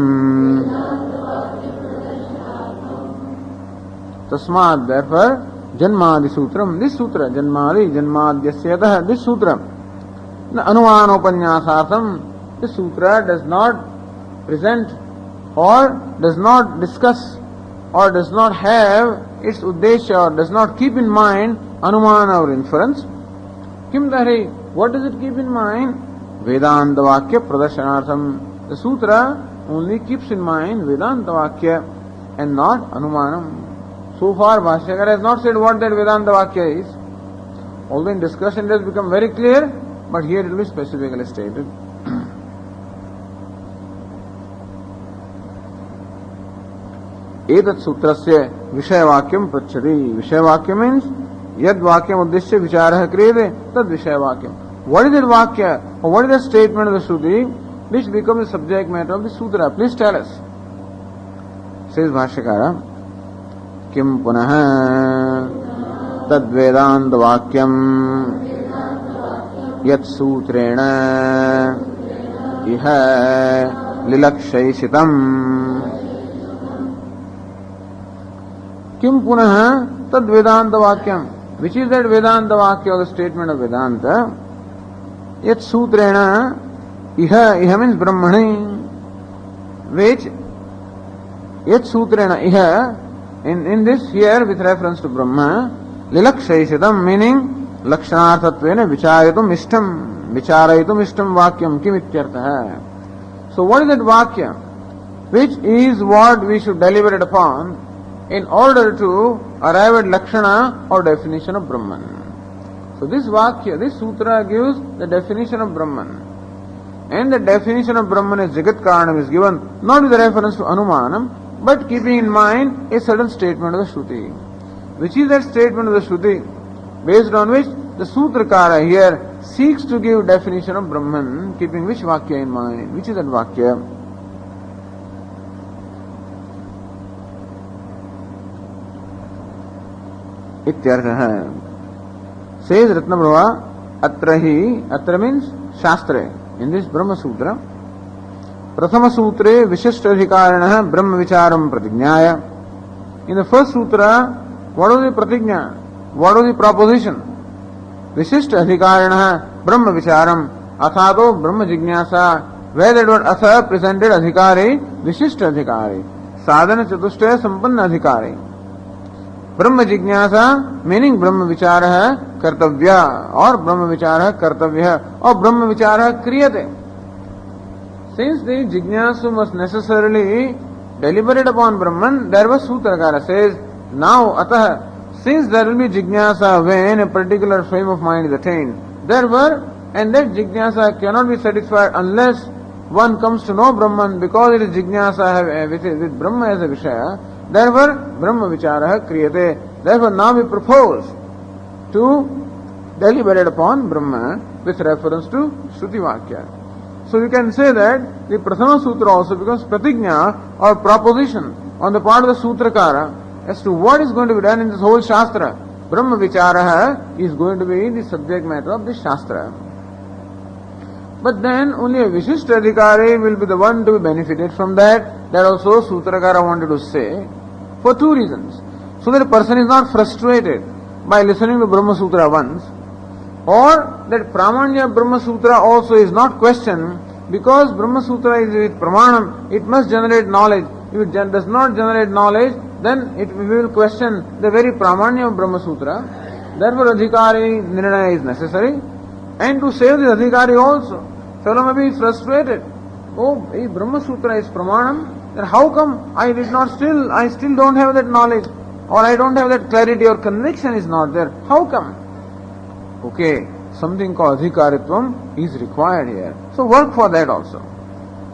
Tasmad, therefore, Janmadi Sutram, this sutra, Janmadyasyatah, this sutra, Anumanopannyasartham. This sutra does not present or does not discuss or does not have its uddesha or does not keep in mind anumana or inference. Kim Dhari, what does it keep in mind? Vedanta Vakya Pradarsanartham. The sutra only keeps in mind Vedanta Vakya and not Anumanam. So far Bhashyakara has not said what that Vedanta Vakya is. Although in discussion it has become very clear, but here it will be specifically stated. Etat sutrasya Vishayavakyam Prachati. Vishayavakyam means Yad Vakyam Uddeshya Vicharah Kriyate Tad Vishayavakyam. What is that Vakya, or what is that statement of the Shruti which becomes the subject matter of the Sutra? Please tell us. Says Bhashyakara, Kim punaha tad vedanta vakyam yat sutrena iha lilakshaishitam. Kim punaha tad vedanta vakyam. Which is that Vedanta Vakya, or the statement of Vedanta? Yat sutrena iha means Brahmani, which yat sutrena iha, in this here with reference to Brahma, lilakshaishitam, meaning lakshanarthatvena vicharayitum ishtam vakyam kim ityartha. So what is that Vakya? Which is what we should deliberate upon in order to arrive at Lakshana or definition of Brahman. So this Vakya, this Sutra gives the definition of Brahman. And the definition of Brahman as Jagat Karanam is given not with reference to Anumanam, but keeping in mind a certain statement of the Shruti. Which is that statement of the Shruti, based on which the Sutrakara here seeks to give definition of Brahman, keeping which Vakya in mind? Which is that Vakya? Ityartha. Says Ratnaprabha, atra means Shastra. In this Brahma Sutra, Prathama Sutre Vishishtadhikarana Brahma Vicharam Pratignyaya. In the first Sutra, what was the Pratignya? What was the proposition? Vishishtadhikarana Brahma Vicharam Athato Brahma Jignasa, where that word Atha presented Adhikari, Vishishtadhikari, Sadhana Chatushtaya Sampanna Adhikari. Brahma Jignasa meaning Brahma Vichara Kartavya, or Brahma Vichara Kartavya, or Brahma Vichara Kriyate. Since the Jignasu must necessarily deliberate upon Brahman, there was Sutrakara says, now Atah, since there will be Jignasa when a particular frame of mind is attained, and that Jignasa cannot be satisfied unless one comes to know Brahman, because it is Jignasa with Brahma as a Vishaya. Therefore, Brahma Vichara Kriyate. Therefore, now we propose to deliberate upon Brahma with reference to Shruti Vakya. So you can say that the Prathama Sutra also becomes Pratignya or proposition on the part of the Sutrakara as to what is going to be done in this whole Shastra. Brahma Vichara is going to be the subject matter of this Shastra. But then only a Vishishtadhikari will be the one to be benefited from that. That also Sutrakara wanted to say for two reasons. So that a person is not frustrated by listening to Brahma Sutra once, or that Pramanya Brahma Sutra also is not questioned, because Brahma Sutra is with Pramanam, it must generate knowledge. If it does not generate knowledge, then we will question the very Pramanya of Brahma Sutra. Therefore Adhikari Nirnaya is necessary. And to save the Adhikari also, fellow may be frustrated. Oh, if Brahma Sutra is Pramanam, then how come I still don't have that knowledge, or I don't have that clarity, or conviction is not there? How come? Okay, something called Adhikaritvam is required here. So work for that also.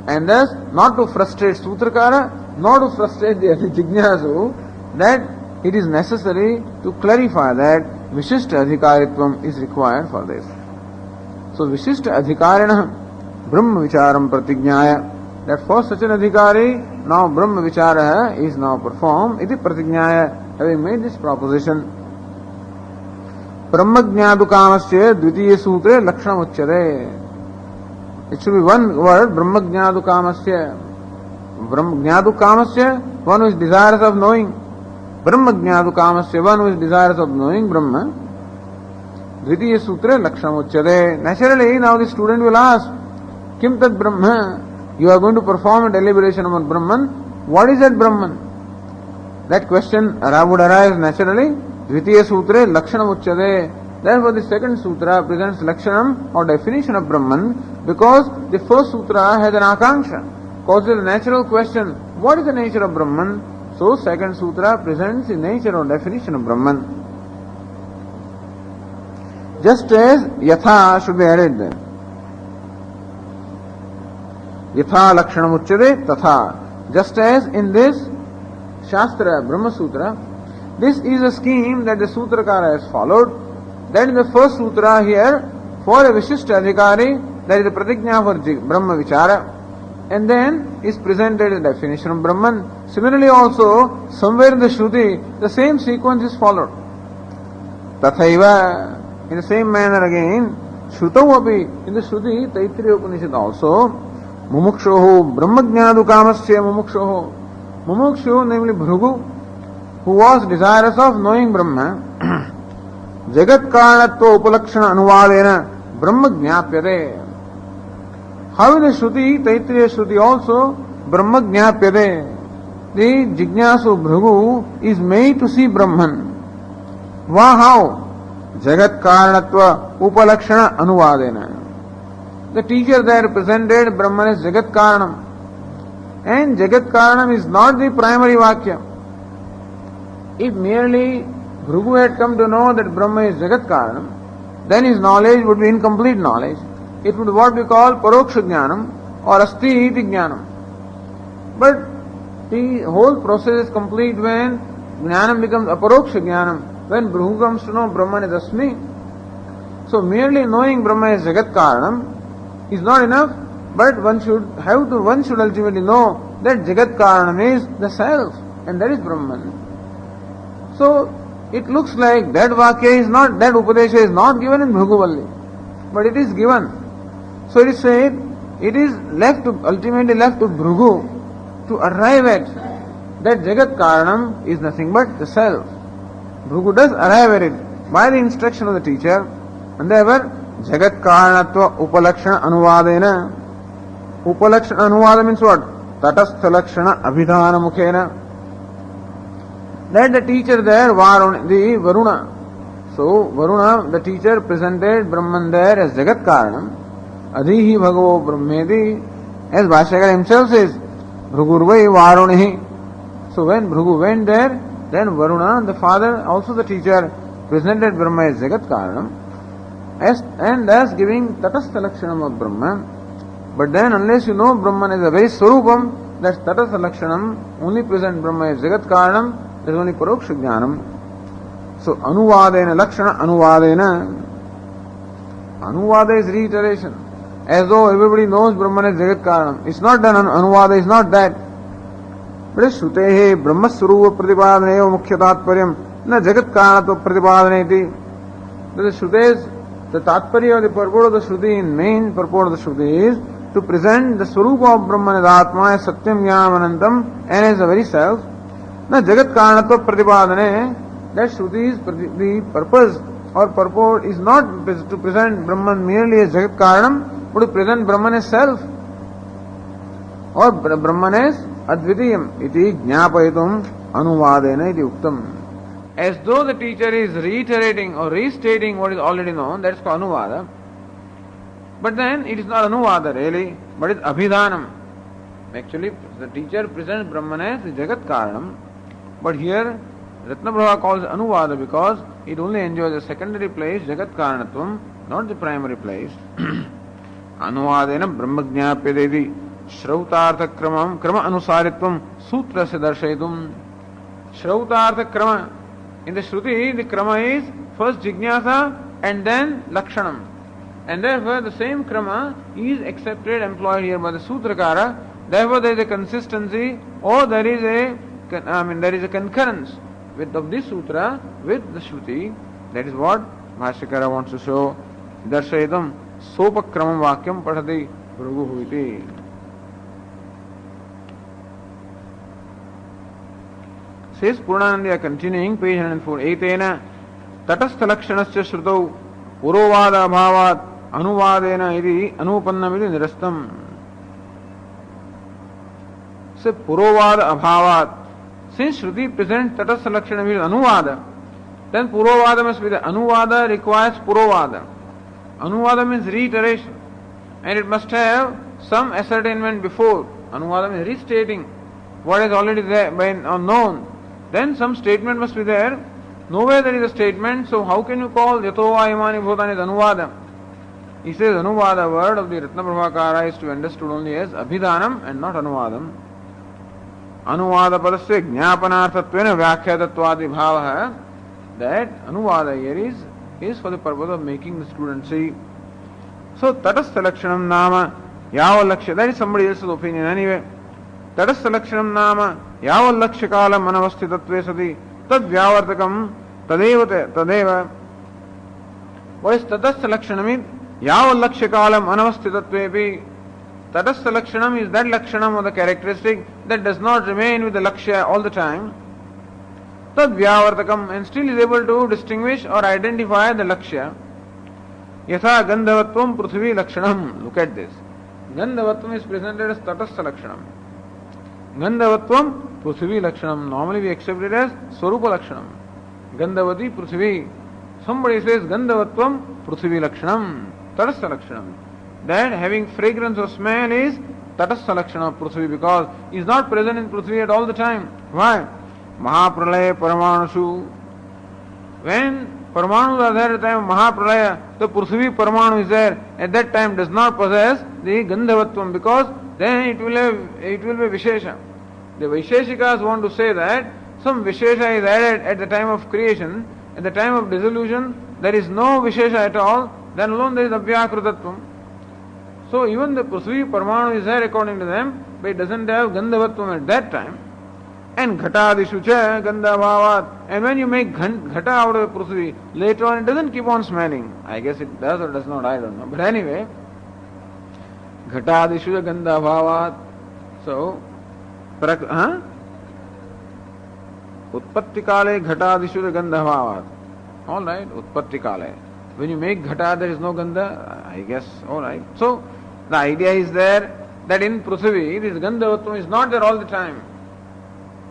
And thus, not to frustrate Sutrakara, not to frustrate the Jignasu, that it is necessary to clarify that Vishishta Adhikaritvam is required for this. So Vishishta Adhikarina Brahma Vicharam Pratignyaya, that for such an Adhikari, now Brahma Vichara is now performed, iti Pratignyaya, having made this proposition. Brahmajnadukamasya Dvitiya Sutre Lakshana Uchyate. It should be one word, Brahmajnadukamasya. Brahmajnadukamasya, one who is desirous of knowing. Brahmajnadukamasya, one who is desirous of knowing Brahma. Dvitiya Sutre Lakshana Uchyate. Naturally, now the student will ask, Kim Tad Brahma? You are going to perform a deliberation on Brahman. What is that Brahman? That question would arise naturally. Dvitiya Sutre Lakshana Uchyate. Therefore, the second sutra presents Lakshanam or definition of Brahman, because the first sutra has an Akanksha, causes a natural question, what is the nature of Brahman? So, second sutra presents the nature or definition of Brahman. Just as Yatha should be added there. Yatha Lakshanam Uchyate Tatha. Just as in this Shastra, Brahma Sutra, this is a scheme that the Sutrakara has followed. That in the first sutra here, For a Vishishta Adhikari, there is a pratigna for Brahma Vichara, and then is presented the definition of Brahman. Similarly also, somewhere in the Shruti, the same sequence is followed. Tathaiva, in the same manner again, Shrutau api, in the Shruti, Taittiriya Upanishad also, Mumukshoho, Brahmajnadu Kamasya Mumukshoho. Mumukshu, namely Bhrugu, who was desirous of knowing Brahma, Jagat Karanatva Upalakshana Anuvadena Brahma Jnapyate. How in the Shruti, Taittiriya Shruti also, Brahma Jnapyate. The Jignasu Bhrugu is made to see Brahman. Why how? Jagat Karanatva Upalakshana Anuvadena. The teacher there presented Brahman as Jagat Karanam. And Jagat Karanam is not the primary Vakya. If merely Bhrugu had come to know that Brahma is Jagat Karanam, then his knowledge would be incomplete knowledge. It would be what we call Paroksha Jnanam or Asti Iti Jnanam. But the whole process is complete when Jnanam becomes Aparoksha Jnanam, when Bhrugu comes to know Brahman is Asmi. So merely knowing Brahma is Jagat Karanam is not enough, but one should ultimately know that Jagat Karanam is the self, and that is Brahman. So it looks like that Vakya is not, that Upadesha is not given in Bhruguvalli, but it is given. So it is said, it is ultimately left to Bhrugu to arrive at that Jagat Karanam is nothing but the self. Bhrugu does arrive at it by the instruction of the teacher, and therefore Jagat Karanatva Upalakshana Anuvadena. Upalakshana Anuvada means what? Tatastha Lakshana Abhidhana Mukhena. That the teacher there, Varuna. So Varuna, the teacher, presented Brahman there as Jagat Karanam. Adhihi Bhagavo Brahmedi, as Bhashyakara himself says, Bhrugurvai Varunihi. So when Bhrugu went there, then Varuna, the father, also the teacher, presented Brahma as Jagat Karanam, and thus giving Tatastha Lakshanam of Brahma. But then unless you know Brahman is a very Swarupam, that Tatastha Lakshanam only present Brahma as Jagat Karanam, there is only Paroksha Jnanam. So Anuvadena, Lakshana Anuvadena. Anuvada is reiteration, as though everybody knows Brahman is Jagat Karanam. It's not done, Anuvada is not that. But Shrutehe Brahma Swarupa Pratipadhaneva Mukhya Tatparyam na Jagat Karanatva Pratipadhaneti. The Shrute's, the Tatparya or the purport of the Shruti, in main purport of the Shruti is to present the Swarupa of Brahman as Atma, as Satyam Jnanam Anantam, and as the very self. Na Jagat Karanatva Pratipadhane, that Shruti is the purpose or purport is not to present Brahman merely as Jagat Karanam, but to present Brahman as self, or Brahman as Advitiyam, iti Jnapayitum Anuvadena iti Uktam. As though the teacher is reiterating or restating what is already known, that is called Anuvada. But then it is not Anuvada really, but it is Abhidhanam. Actually, the teacher presents Brahman as the Jagat Karanam, but here Ratnaprabha calls Anuvada because it only enjoys a secondary place, Jagat Karanatvam, not the primary place. Anuvadena Brahmajnapyadeti Shrautartha Kramam Krama Anusaritvam Sutra se darshayitum. Shrautartha Krama. In the Shruti, the Krama is first Jignasa and then Lakshanam. And therefore the same Krama is accepted, employed here by the Sutrakara. Therefore there is a consistency or there is a concurrence of this Sutra with the Shruti. That is what Bhashyakara wants to show. Darshayitam Sopakramam Vakyam Padhati Bhrugu iti. Says Purnananda continuing, page 104. Etena Tatastha Lakshanasya Shrutau Purovada Bhavat Anuvadena iti Anupannamiti Nirastam. Say Purovada Abhavat. Since Shruti presents Tatastha Lakshana with Anuvada, then Purovada must be the Anuvada requires Purovada. Anuvada means reiteration, and it must have some ascertainment before. Anuvada means restating what is already there been known. Then some statement must be there. Nowhere there is a statement, so how can you call Yatova Imani Bhutan as Anuvada? He says Anuvada word of the Ratnaprabhakara is to be understood only as Abhidhanam and not Anuvadam. Anuvada padasya jnapanarthatvena vyakhyatatvadi bhava, that Anuvada here is for the purpose of making the student see. So Tatastha Lakshanam Nama Yava Lakshya, that is somebody else's opinion anyway. Tatastha Lakshanam Nama Yava Lakshya Kala Manavasthitatve Sati Tad Vyavartakam Tadeva. What is Tatastha Lakshanam mean? Yava Lakshya Kala Manavasthitatve. Tatastha Lakshanam is that Lakshanam or the characteristic that does not remain with the Lakshya all the time. Tad Vyavartakam, and still is able to distinguish or identify the Lakshya. Yatha Gandhavatvam Prithvi Lakshanam. Look at this. Gandhavatvam is presented as Tatastha Lakshanam. Gandhavatvam Prithvi Lakshanam. Normally we accept it as Swarupa Lakshanam. Gandhavati Prithvi. Somebody says Gandhavatvam Prithvi Lakshanam. Tatastha Lakshanam. That having fragrance or smell is Tatastha Lakshana of Prithvi, because he is not present in Prithvi at all the time. Why? Mahapralaya Paramanushu. When Paramanus are there at the time of Mahapralaya, the Prithvi Paramanu is there. At that time does not possess the Gandhavatvam, because then it will be Vishesha. The Vaisheshikas want to say that some Vishesha is added at the time of creation. At the time of dissolution, there is no Vishesha at all. Then alone there is Abhyakrutatvam. So even the Prithvi Paramanu is there according to them, but it doesn't have Gandhavatvam at that time. And Ghatadishu cha Gandhabhavat. And when you make Ghata out of the Prithvi, later on it doesn't keep on smelling. I guess it does or does not, I don't know. But anyway, Ghatadishu cha Gandhabhavat. So, Utpatti Kale Ghatadishu cha Gandhabhavat. Alright, Utpatti Kale. When you make Ghata, there is no Gandha, I guess, alright. So, the idea is there that in Prithvi, this Gandhavatvam is not there all the time.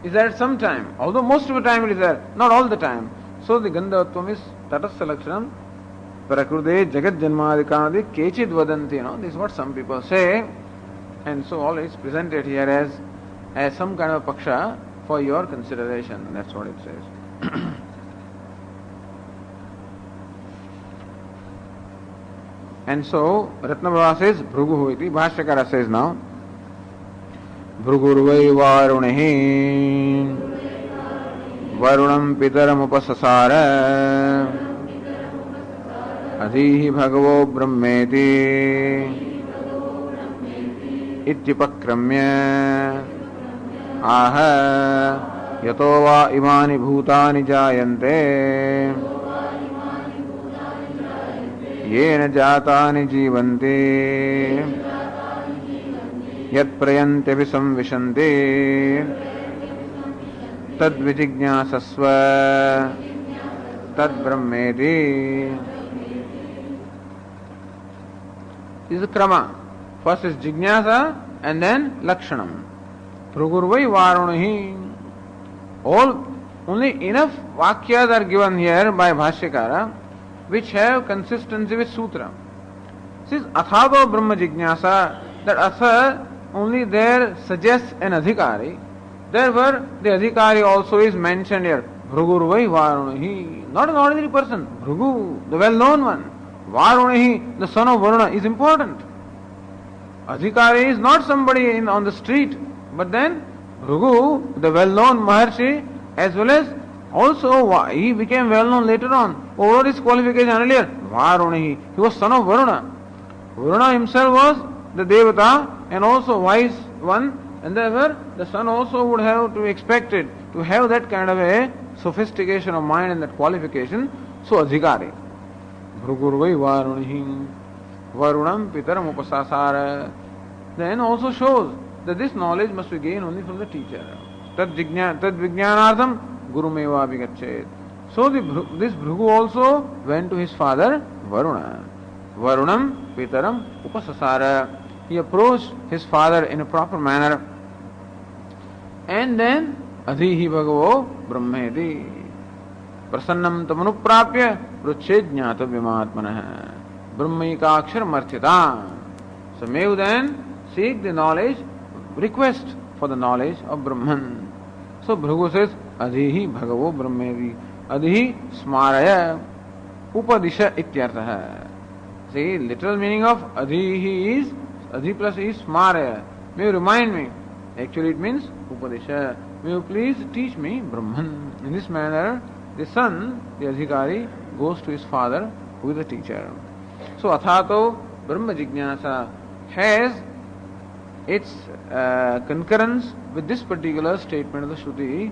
Is there at some time. Although most of the time it is there, not all the time. So the Gandhavatvam is Tatastha Lakshanam. Prakrude Jagat Janmadikadi Kechid Vadanti. This is what some people say. And so all is presented here as some kind of paksha for your consideration. That's what it says. And so, Ratnabhava says, Bhrugu iti. Bhashyakara says now, Bhrugurvai Varunehi Varunam Pitaram Upasasara Adhihi Bhagavo Brahmeti Ityupakramya Aha Yato va imani bhutani jayante येन जातानि जीवन्ते यत्प्रयन्त्यपि संविशन्ते तद्विजिज्ञासस्व तद्ब्रह्मेति. This is the krama. First is jignasa and then lakshanam. Pragurvai varunahi. Only enough vakyas are given here by Bhashyakara which have consistency with Sutra. This is Athado Brahma Jignasa, that Atha only there suggests an Adhikari. Therefore, the Adhikari also is mentioned here. Bhrugurvai Varunahi, not an ordinary person. Bhrugu, the well-known one. Varunahi, the son of Varuna, is important. Adhikari is not somebody on the street, but then Bhrugu, the well-known Maharshi, as well as also he became well-known later on. Over his qualification earlier, Varunahi, he was son of Varuna. Varuna himself was the Devata and also wise one, and therefore the son also would have to be expected to have that kind of a sophistication of mind and that qualification. So Adhikari. Bhrugurvai Varunahi Varunam Pitaram Upasasara. Then also shows that this knowledge must be gained only from the teacher. Tad Vijnanartham Gurumeva Vigachet. So this Bhrugu also went to his father Varuna. Varunam Pitaram Upasasara. He approached his father in a proper manner. And then Adhihi Bhagavo Brahmeti Prasannam Tamanuprapya Pruched Jnata Vimatmanah Brahmaika Akshar Marchita. So may you then seek the knowledge, request for the knowledge of Brahman. So Bhrugu says Adhihi Bhagavo Brahmeti. Adhihi Smaraya Upadisha Ityartha. See, literal meaning of Adhihi is Adhi plus is Smaraya. May you remind me. Actually it means Upadisha. May you please teach me Brahman. In this manner, the son, the Adhikari, goes to his father who is the teacher. So Athato Brahma Jignasa has its concurrence with this particular statement of the Shruti,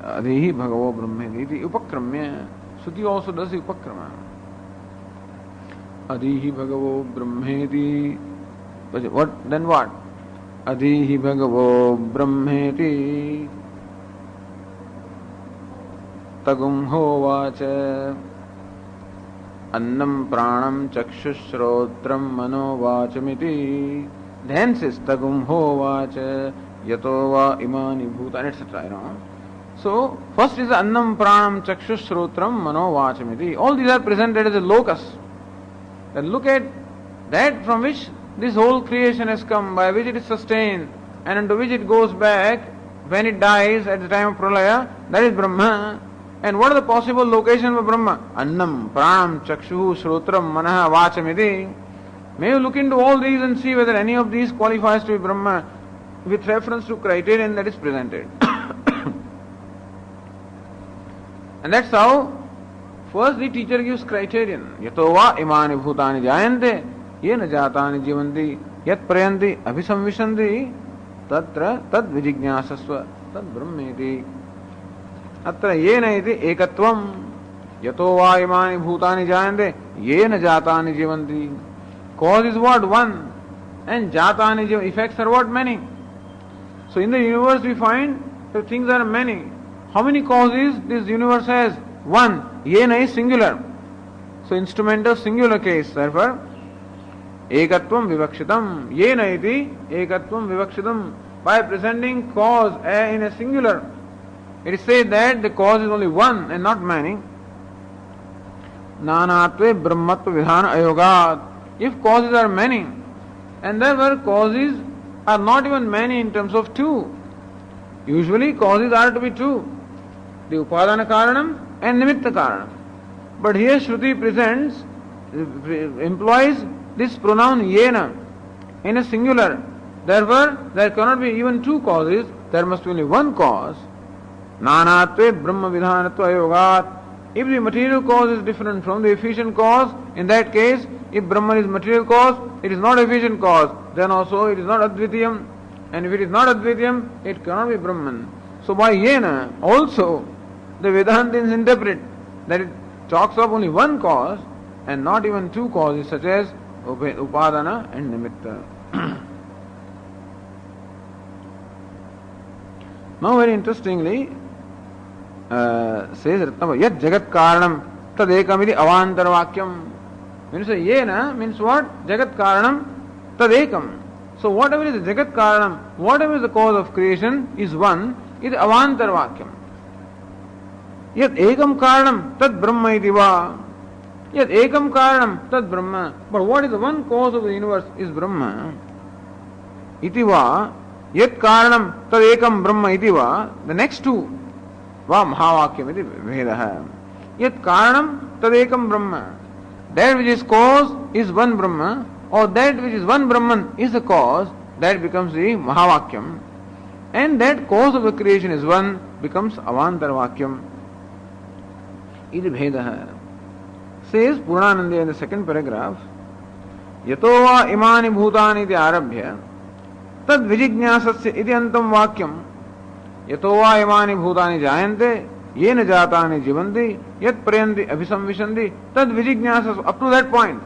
Adhihi Bhagavo Brahmeti Upakramya. Shruti also does the Upakrama. Adhihi Bhagavo Brahmeti. What? Then what? Adhihi Bhagavo Brahmeti Tagum Hovacha Annam Pranam Chakshushrotram Manovachamiti. Hence is Tagum Hovacha Yatova Imani Bhutan, etc. So, first is Annam Pranam Chakshushrotram Manovachamiti. All these are presented as a locus. Then look at that from which this whole creation has come, by which it is sustained, and into which it goes back when it dies at the time of Pralaya. That is Brahma. And what are the possible locations for Brahma? Annam, Pranam, Chakshu, Shrotram, Manaha, Vachamiti. May you look into all these and see whether any of these qualifies to be Brahma with reference to criterion that is presented. And that's how first the teacher gives criterion. Yatova imani bhutani jayante yena jatani jivanti yat prayanti abhisamvishanti tatra tad vijignyasasva tad brahmeti. Atra yena iti ekatvam yatova imani bhutani jayante yena jatani jivanti. Cause is what? One. And jatani jivanti, effects are what? Many. So in the universe we find that things are many. How many causes this universe has? One. Yena is singular. So instrumental singular case. Therefore, ekatvam vivakshitam. Yena iti ekatvam vivakshitam. By presenting cause in a singular, it is said that the cause is only one and not many. Nanatve brahmatva vidhana ayogat. If causes are many, and therefore causes are not even many in terms of two. Usually causes are to be two. The upadana karanam and nimitta karanam. But here Shruti presents, employs this pronoun yena in a singular. Therefore, there cannot be even two causes, there must be only one cause. Nanatve brahma vidhanatva ayogat. If the material cause is different from the efficient cause, in that case, if Brahman is material cause, it is not efficient cause, then also it is not Advitiyam. And if it is not Advitiyam, it cannot be Brahman. So by yena, also, the Vedantins interpret that it talks of only one cause and not even two causes such as Upadana and Nimitta. Now very interestingly, says Ratnava, Yat Jagat Karanam Tadekam Avantar Vakyam. When you say Yena, means what? Jagat Karanam Tadekam. So whatever is the Jagat Karanam, whatever is the cause of creation is one, is Avantar Vakyam. Yat Ekam Karanam Tad Brahma Idiva. Yat Ekam Karanam Tad Brahma. But what is the one cause of the universe is Brahma. Itiva. Yat Karanam Tad Ekam Brahma Itiva. The next two. Va Mahavakyam iti Vedaha. Yat Karanam Tad Ekam Brahma. That which is cause is one Brahma, or that which is one Brahman is the cause, that becomes the Mahavakyam. And that cause of the creation is one, becomes Avantar Vakyam. Iti Bhedaha. Says Purnananda in the second paragraph, Yatova imani bhutani iti arabhya, tad vijignyasasya iti antam vakyam. Yatova imani bhutani jayante, yena jatani jivanti, yat prayanti abhisamvishanti, tad vijignyasas, up to that point.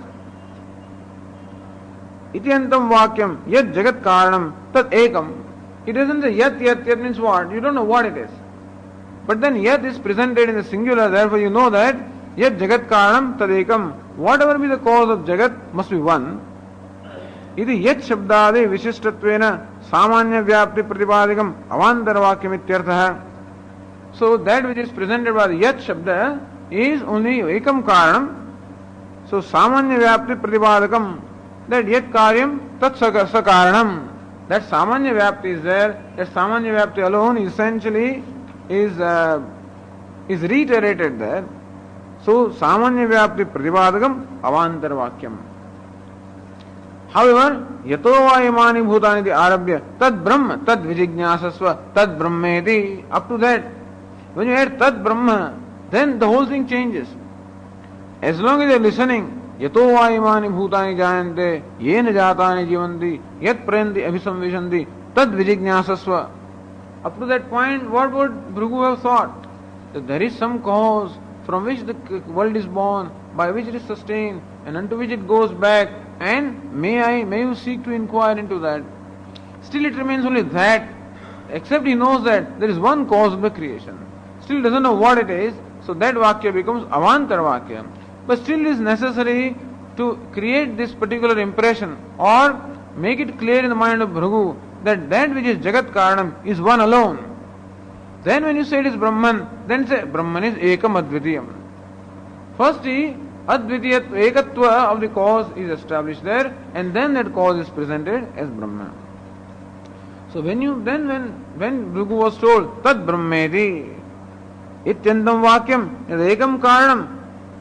Iti antam vakyam, yat jagat karanam, tad ekam. It doesn't say yat means what? You don't know what it is. But then yat is presented in the singular, therefore you know that yat jagat karanam tad ekam. Whatever be the cause of jagat must be one. Iti yat shabdade vishishtatvena samanya vyapti pratipadikam avantar vakyam ityartha. So that which is presented by the yat shabda is only ekam karanam. So samanya vyapti pratipadikam, that yat karyam tat sakaranam. That samanya vyapti is there. That samanya vyapti alone essentially is reiterated there. So samanya vyapti pratipadikam avantar vakyam. However, yatova imani bhutani iti arabhya tad brahma tad vijignyasasva tad brahmeti. Up to that, when you add tad brahma, then the whole thing changes. As long as you are listening यतो वा इमानि भूतानि जायन्ते येन जातानि जीवन्ति यत् प्रयन्ति अभिसंविशन्ति तद विजिज्ञासस्व. Up to that point, what would Bhrigu have thought? That there is some cause from which the world is born, by which it is sustained, and unto which it goes back, and may you seek to inquire into that. Still it remains only that, except he knows that there is one cause of the creation. Still doesn't know what it is, so that Vakya becomes Avantar Vakya. But still it is necessary to create this particular impression, or make it clear in the mind of Bhrigu, that which is Jagat Karanam is one alone. Then when you say it is Brahman, then say Brahman is Ekam Advitiyam. Firstly, Advitiyat Ekatva of the cause is established there, and then that cause is presented as Brahman. So when Bhrigu was told Tad Brahmeti Ityantam Vakyam Ekam Karanam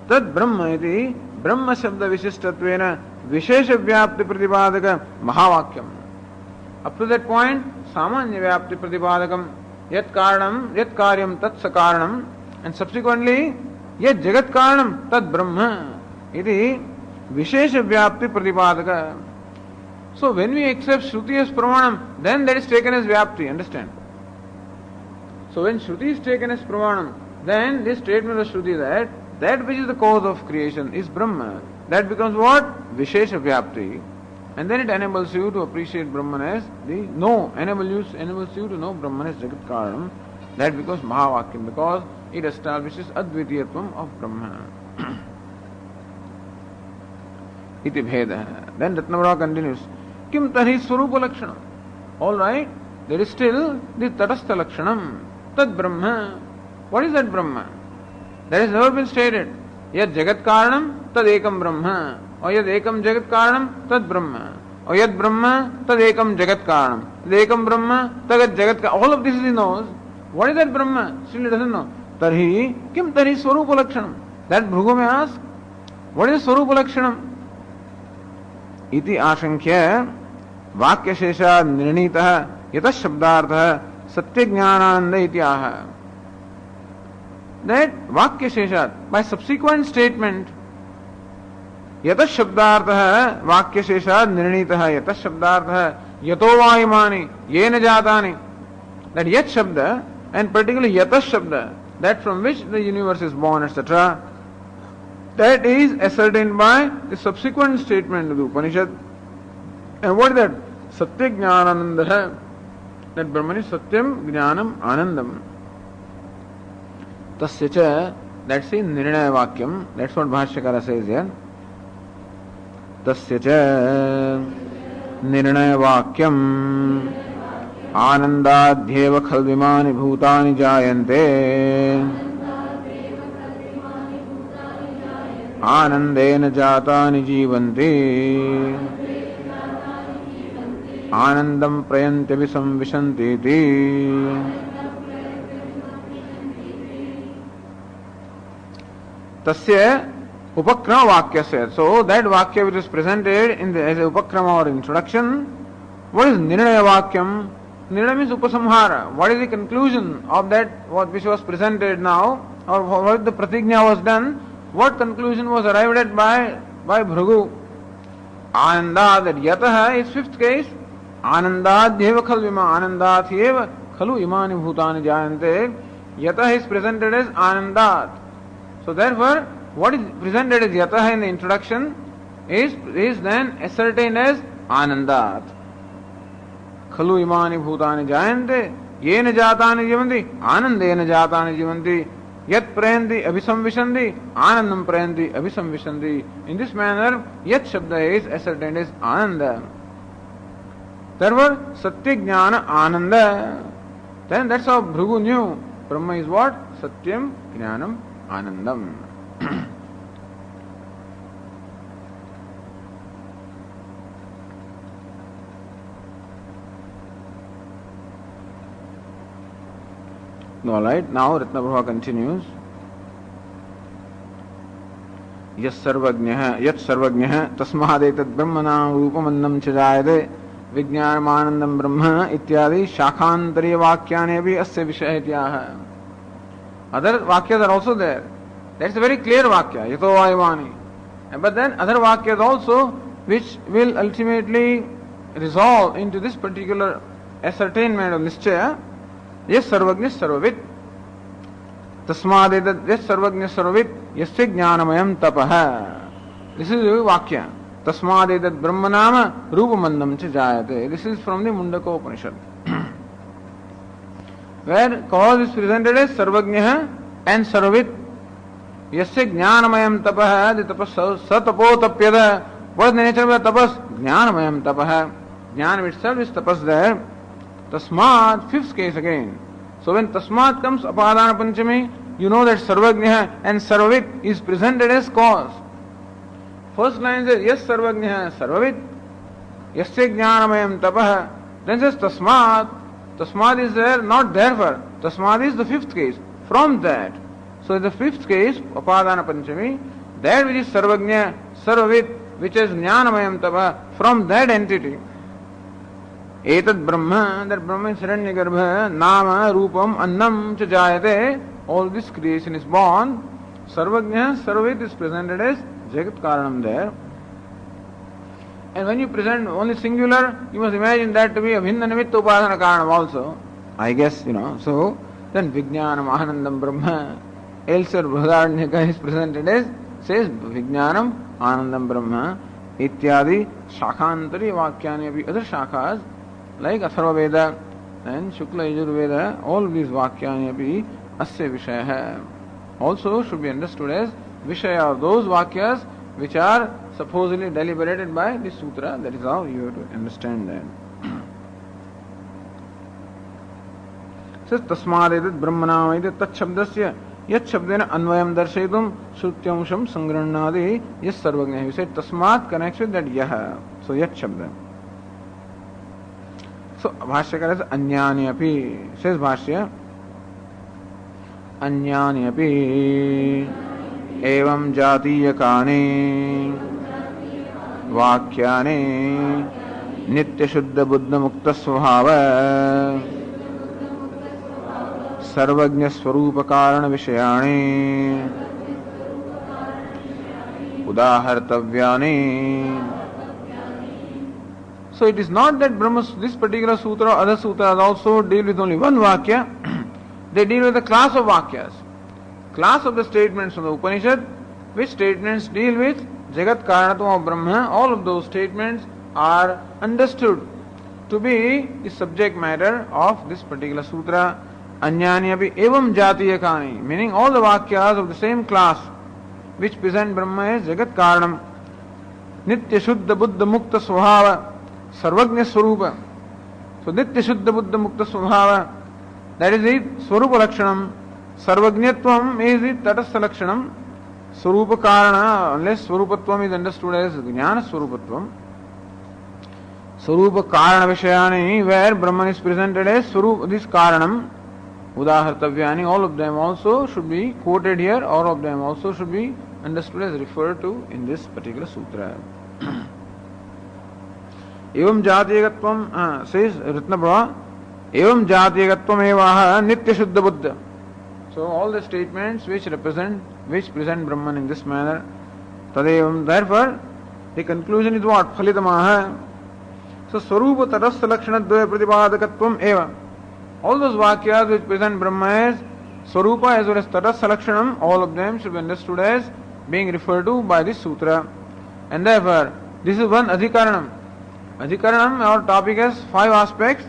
Tad Brahmeti Brahma Shabda Vishistatvena Vishesha Vyapti Pratibadaka Mahavakyam. Up to that point, Samanya Vyapti Pratibadakam Yat Karanam Yat Karyam Tat Sakaranam, and subsequently Yat Jagat Karanam Tad Brahma Iti Vishesha Vyapti Pratibadaka. So when we accept Shruti as Pramanam, then that is taken as Vyapti, understand? So when Shruti is taken as Pramanam, then this statement of Shruti that which is the cause of creation is Brahma. That becomes what? Vishesha Vyapti. And then it enables you to appreciate Brahman as enables you to know Brahman as Jagat Karanam. That becomes Mahavakyam, because it establishes Advitiyatvam of Brahman. Iti Bheda. Then Ratnavara continues, Kim Tarhi Swarupa Lakshanam. Alright, there is still the Tatastha Lakshanam. Tad Brahma. What is that Brahma? That has never been stated. Yad Jagat Karanam, Tad Ekam Brahma. Or Yad Ekam Jagat Karanam, Tad Brahma. Or Yad Brahma, Tad Ekam Jagat Karanam. Tad Ekam Brahma, Tad Jagat Karanam. All of this he knows. What is that Brahma? Still he doesn't know. Tarhi, Kim Tarhi Swarupa Lakshanam. That Bhrigu may ask, what is Swarupa Lakshanam? Iti Ashankhya Vakya Shesha Nirnitah Yatas Shabdartha Satya Jnananda iti aha. That Vakya Sheshat, by subsequent statement, Yatas Shabdartha Vakya Shesha Nirnitah Yatas Shabdartha Yato va imani Yena Jatani. That Yat Shabda, and particularly Yatas Shabda, that from which the universe is born, etc., that is ascertained by the subsequent statement of the Upanishad. And what is that? Satya Jnananda. That Brahman is Satyam Jnanam Anandam. Tasya cha, that's in Nirnaya Vakyam. That's what Bhashyakara says here. Tasya cha Nirnaya Vakyam Anandadhyeva Khalvimani Bhutani Jayante Anandena Jatani Jivanti Anandam Prayanti Visamvishanti Tasya Upakrama Vakya said. So that Vakya which is presented as a Upakrama or introduction, what is Nirnaya Vakyam? Nirnaya means Upasamhara. What is the conclusion of that which was presented now, or what the Pratignya was done? What conclusion was arrived at by Bhrigu? Ananda, that Yataha is fifth case. Anandad deva khalvima, Anandat eva khalu imani bhutani jayante. Yataha is presented as Anandat. So therefore, what is presented as Yataha in the introduction is then ascertained as Anandat. Khalu imani bhutani jayante, yena jatani jivanti, anandena jatani jivanti, yat prayanti abhisamvishanti, anandam prayanti abhisamvishanti. In this manner, yat shabda is ascertained as Ananda. Therefore, Satya Jnana Ananda. Then that's how Bhrigu knew Brahma is what? Satyam Jnanam Anandam. Alright, now Ratnaprabha continues. Yat sarvajnah tasmadetat brahmanam rupamannam chajayate vijñānamanandam brahma ityadi shakhantarya vakyāni abhi asya vishayatyaha. Other vakyas are also there. That's a very clear vakya. Yato vayavani. But then other vakyas also, which will ultimately resolve into this particular ascertainment of nischaya. Yes sarvagnya sarvavit. Tasmadedat yes sarvagnya sarvavit yasya jnanamayam tapah. This is the vakya. Tasmadedat brahmanama rupamandam cha jayate. This is from the Mundaka Upanishad. Where cause is presented as sarvagnya and sarvavit. Yasya jnanamayam tapah. The tapas satapo tapyada. What is the nature of the tapas? Jnanamayam tapah. Jnana itself is tapas there. Tasmat, fifth case again. So when tasmat comes, apadana panchami, you know that sarvagnya and sarvavit is presented as cause. First line says, yes sarvagnya sarvavit, yasya jnanamayam tapah. Then says tasmat. Tasmat is there, not therefore. Tasmat is the fifth case. From that. So in the fifth case, apadana panchami, that which is sarvagnya, sarvavit, which is jnanamayam tapah, from that entity. Etad Brahma, that Brahma is Hiranyagarbha, Nama, Rupam, Annam, cha jayate. All this creation is born. Sarvagnya, Sarvavit is presented as Jagat Karanam there. And when you present only singular, you must imagine that to be a Bhinna Nimitta Upadana Karanam also. I guess, So, then Vijnanam Anandam Brahma. Elsewhere Bhadaranyaka is presented as, says Vijnanam Anandam Brahma. Ityadi Shakhantari Vakyani, other shakhas, like Atharva Veda and Shukla Yajurveda, all these Vakyani api asya vishaya also should be understood as Vishaya of those Vakyas which are supposedly deliberated by the Sutra. That is how you have to understand that. Says Tasmadedat Brahmanamaide Tat Shabdasya Yat Shabdena Anvayam Darshayitum Shrutyamsham Sangrannadi Yes Sarvagnya. You said Tasmat connects with that Yaha. So Yat Shabda. So Bhashyakara says Anyani api. Says Bhashya Anyani api Evam Jatiyakani Vakyani Nitya Shuddha Buddha Mukta Svabhava Sarvagnya Swarupa Karana Vishayani Udahartavyani. So it is not that this particular sutra or other sutras also deal with only one vakya. They deal with a class of vakyas. Class of the statements from the Upanishad, which statements deal with Jagat Karanatvam of Brahma. All of those statements are understood to be the subject matter of this particular sutra. Anyani api evam jatiyakani, meaning all the vakyas of the same class which present Brahma as Jagat Karanam. Nitya Shuddha Buddha Mukta Svabhava Sarvagnya Swarupa. So Nitya Shuddha Buddha Mukta Svabhava, that is the Swarupa Lakshanam. Sarvagnyatvam is the Tatastha Lakshanam. Swarupa Karana, unless Swarupatvam is understood as Jnana Swarupatvam. Swarupa Karana Vishayani, where Brahman is presented as Swarupa, this Karanam. Udahartavyani, all of them also should be quoted here, all of them also should be understood as referred to in this particular sutra. Evam Jatiyagatvam, says Ratna Prabha, Evam Jatiyagatvam evaha Nitya Shuddha Buddha. So all the statements which present Brahman in this manner, Tadevam, therefore the conclusion is what? Phalitamaha. So Swarupa Tatastha Lakshanadvaya Pratipadakatvam eva. All those vakyas which present Brahma as Swarupa as well as Tatastha Lakshanam, all of them should be understood as being referred to by this sutra. And therefore, this is one Adhikaranam. Adhikaranam, our topic has 5 aspects: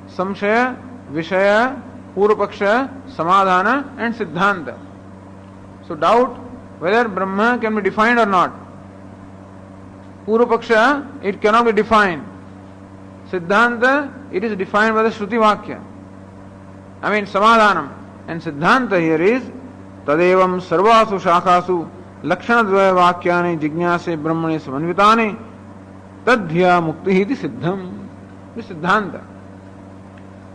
Samshaya, Vishaya, Purvapaksha, Samadhana and Siddhanta. So doubt whether Brahma can be defined or not. Purvapaksha, it cannot be defined. Siddhanta, it is defined by the Shruti Vakya. Samadhanam. And Siddhanta here is Tadevam Sarvasu Shakhasu Lakshanadvaya Vakyani Jignase Brahmani Samanvitani Tadhya Muktihiti Siddham. This Siddhanta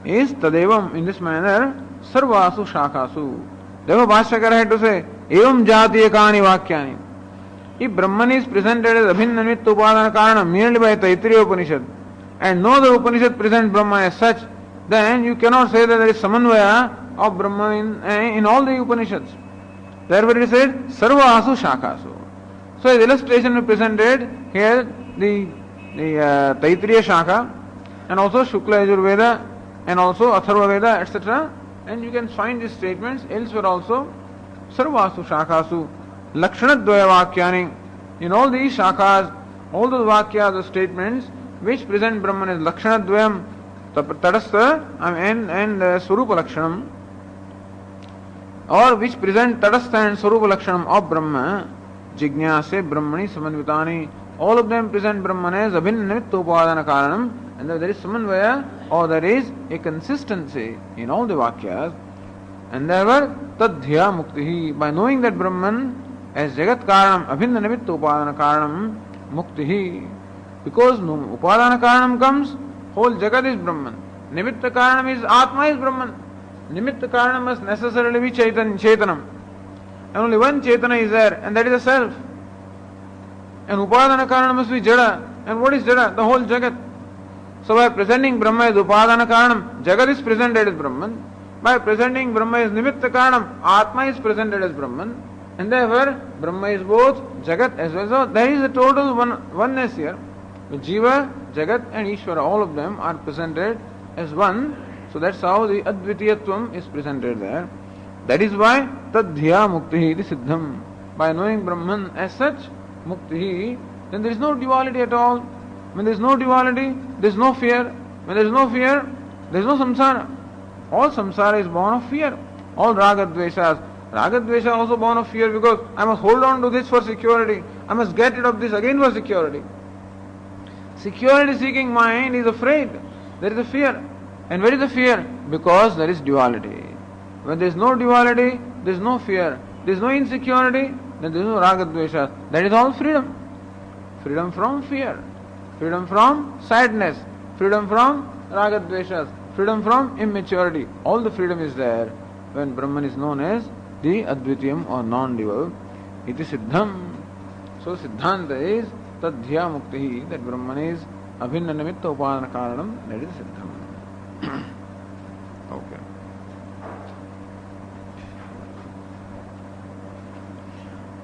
is Tadevam, in this manner, Sarvasu Shakhasu. Therefore Bhashyakara had to say Evam Jatiyakani Vakyani. If Brahman is presented as Abhinna Nimitta Upadana Karana merely by Taittiriya Upanishad, and no other Upanishad presents Brahma as such, then you cannot say that there is Samanvaya of Brahman in all the Upanishads. Therefore it is said Sarvasu Shakasu. So as illustration we presented here the Taittiriya Shaka and also Shukla Yajurveda and also Atharva Veda, etc. And you can find these statements elsewhere also. Sarvasu Shakasu Lakshanadvaya Vakyani. In all these shakas, all those vakyas or statements which present Brahman as Lakshanadvayam, Tadastha and Swarupa Lakshanam, or which present Tadastha and Swarupa Lakshanam of Brahma, Jignase Brahmani Samanvitani, all of them present Brahman as Abhinna Nimitta Upadana Karanam, and there is Samanvaya or there is a consistency in all the vakyas, and therefore Tadhya Muktihi, by knowing that Brahman as Jagat Karanam, Abhinna Nimitta Upadana Karanam, Muktihi, because Upadana Karanam comes, whole Jagat is Brahman. Nimitta Karanam is Atma is Brahman. Nimitta Karanam must necessarily be Chetanam. And only one Chetana is there, and that is the self. And Upadana Karanam must be Jada. And what is Jada? The whole Jagat. So by presenting Brahma as Upadana Karanam, Jagat is presented as Brahman. By presenting Brahma as Nimitta Karanam, Atma is presented as Brahman. And therefore, Brahma is both Jagat as well. So there is a total oneness here. With Jiva, Jagat and Ishvara, all of them are presented as one. So that's how the Advitiyatvam is presented there. That is why Tadhya Muktihi iti Siddham. By knowing Brahman as such, Muktihi, then there is no duality at all. When there is no duality, there is no fear. When there is no fear, there is no samsara. All samsara is born of fear. All ragadveshas. Ragadvesha also born of fear because I must hold on to this for security. I must get rid of this again for security. Security seeking mind is afraid. There is a fear. And where is the fear? Because there is duality. When there is no duality, there is no fear. There is no insecurity, then there is no ragadvesha. That is all freedom. Freedom from fear. Freedom from sadness. Freedom from ragadveshas. Freedom from immaturity. All the freedom is there when Brahman is known as the Advitiyam or non-dual. Iti Siddham. So Siddhanta is Tadhya Muktihi, that Brahman is Abhinna Nimitta Upadana Karanam, that is Siddham. Okay.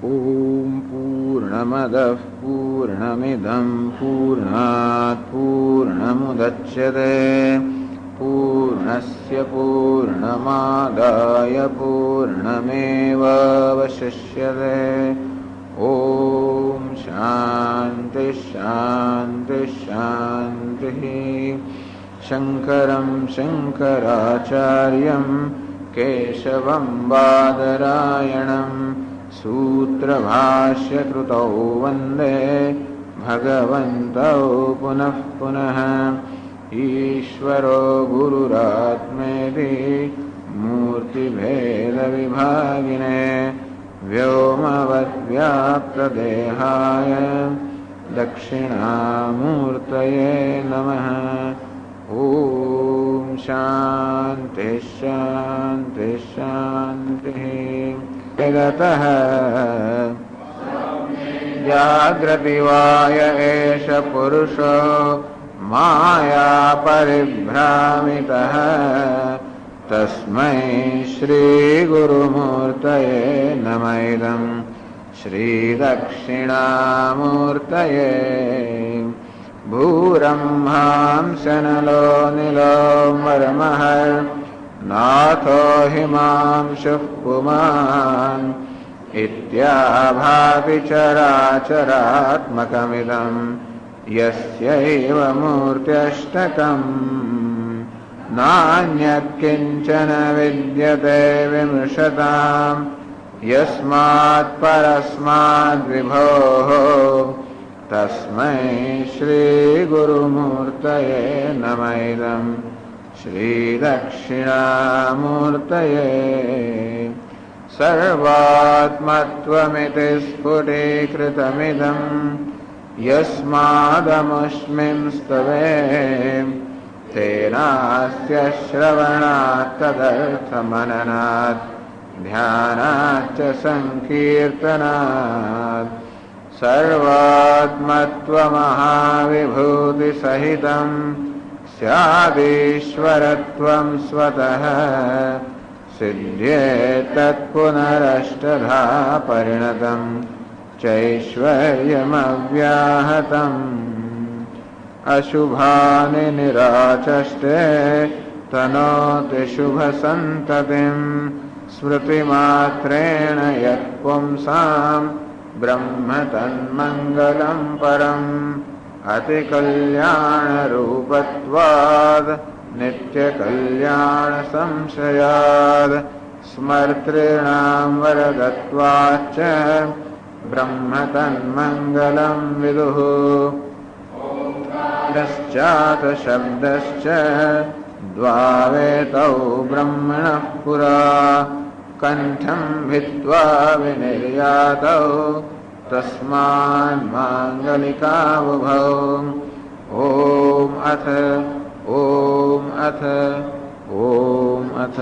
Om Purnamadah Purnamidam Purnat Purnamudachyate Purnasya Purnamadaya Purnameva Vashishyate. Om Shanti Shanti Shanti. Shankaram Shankaracharyam Keshavam Badarayanam Sūtra Bhashya Krutau Vande Bhagavantau Punah Punah. Ishvaro Gururatmeti Murti Bheda Vibhagine Vyomavad Vyapta Dehaya Dakshinamurtaye Namaha. Om Shanti Shanti Shanti. Vedataha Jagrati Vaya Esha Purusho Maya Paribhramitaha Tasmai Shri Guru Murtaye Namaidam Shri Dakshinamurtaye. Bhuramham Sanalo Nilo Maramahar Natho Himam Shukpuman Ityabhati Characharatmakamidam Yasyaiva Murtyashtakam Nanyat Kinchana Vidyate Vimrshatam Yasmat Parasmat Vibhoho Tasmai Shri Guru Murtaye Namaidam Shri Dakshinamurtaye. Sarvatmatvamiti Sputikritamidam Yasmadamushmim Stave Tenasya Shravanat Tadarthamananat Dhyanat Sankirtanat. Sarvatmatva Mahavibhuti Sahitam Syadishwaratvam Swataha Siddhyetat Punarashtadha Parinatam चैश्वर्यमव्याहतम् अशुभानि निराचष्टे तनोति शुभसन्ततिम् स्मृतिमात्रेण यत्पुंसाम् ब्रह्म तन्मङ्गलम् परम् अतिकल्याणरूपत्वाद् नित्यकल्याणसंशयाद् स्मर्तॄणाम् वरदत्वाच्च ब्रह्म तन्मङ्गलम् विदुः श्चात शब्दश्च द्वावेतौ ब्रह्मणः पुरा कण्ठं भित्त्वा विनिर्यातौ तस्मान्माङ्गलिकावुभौ ॐ अथ ॐ अथ ॐ अथ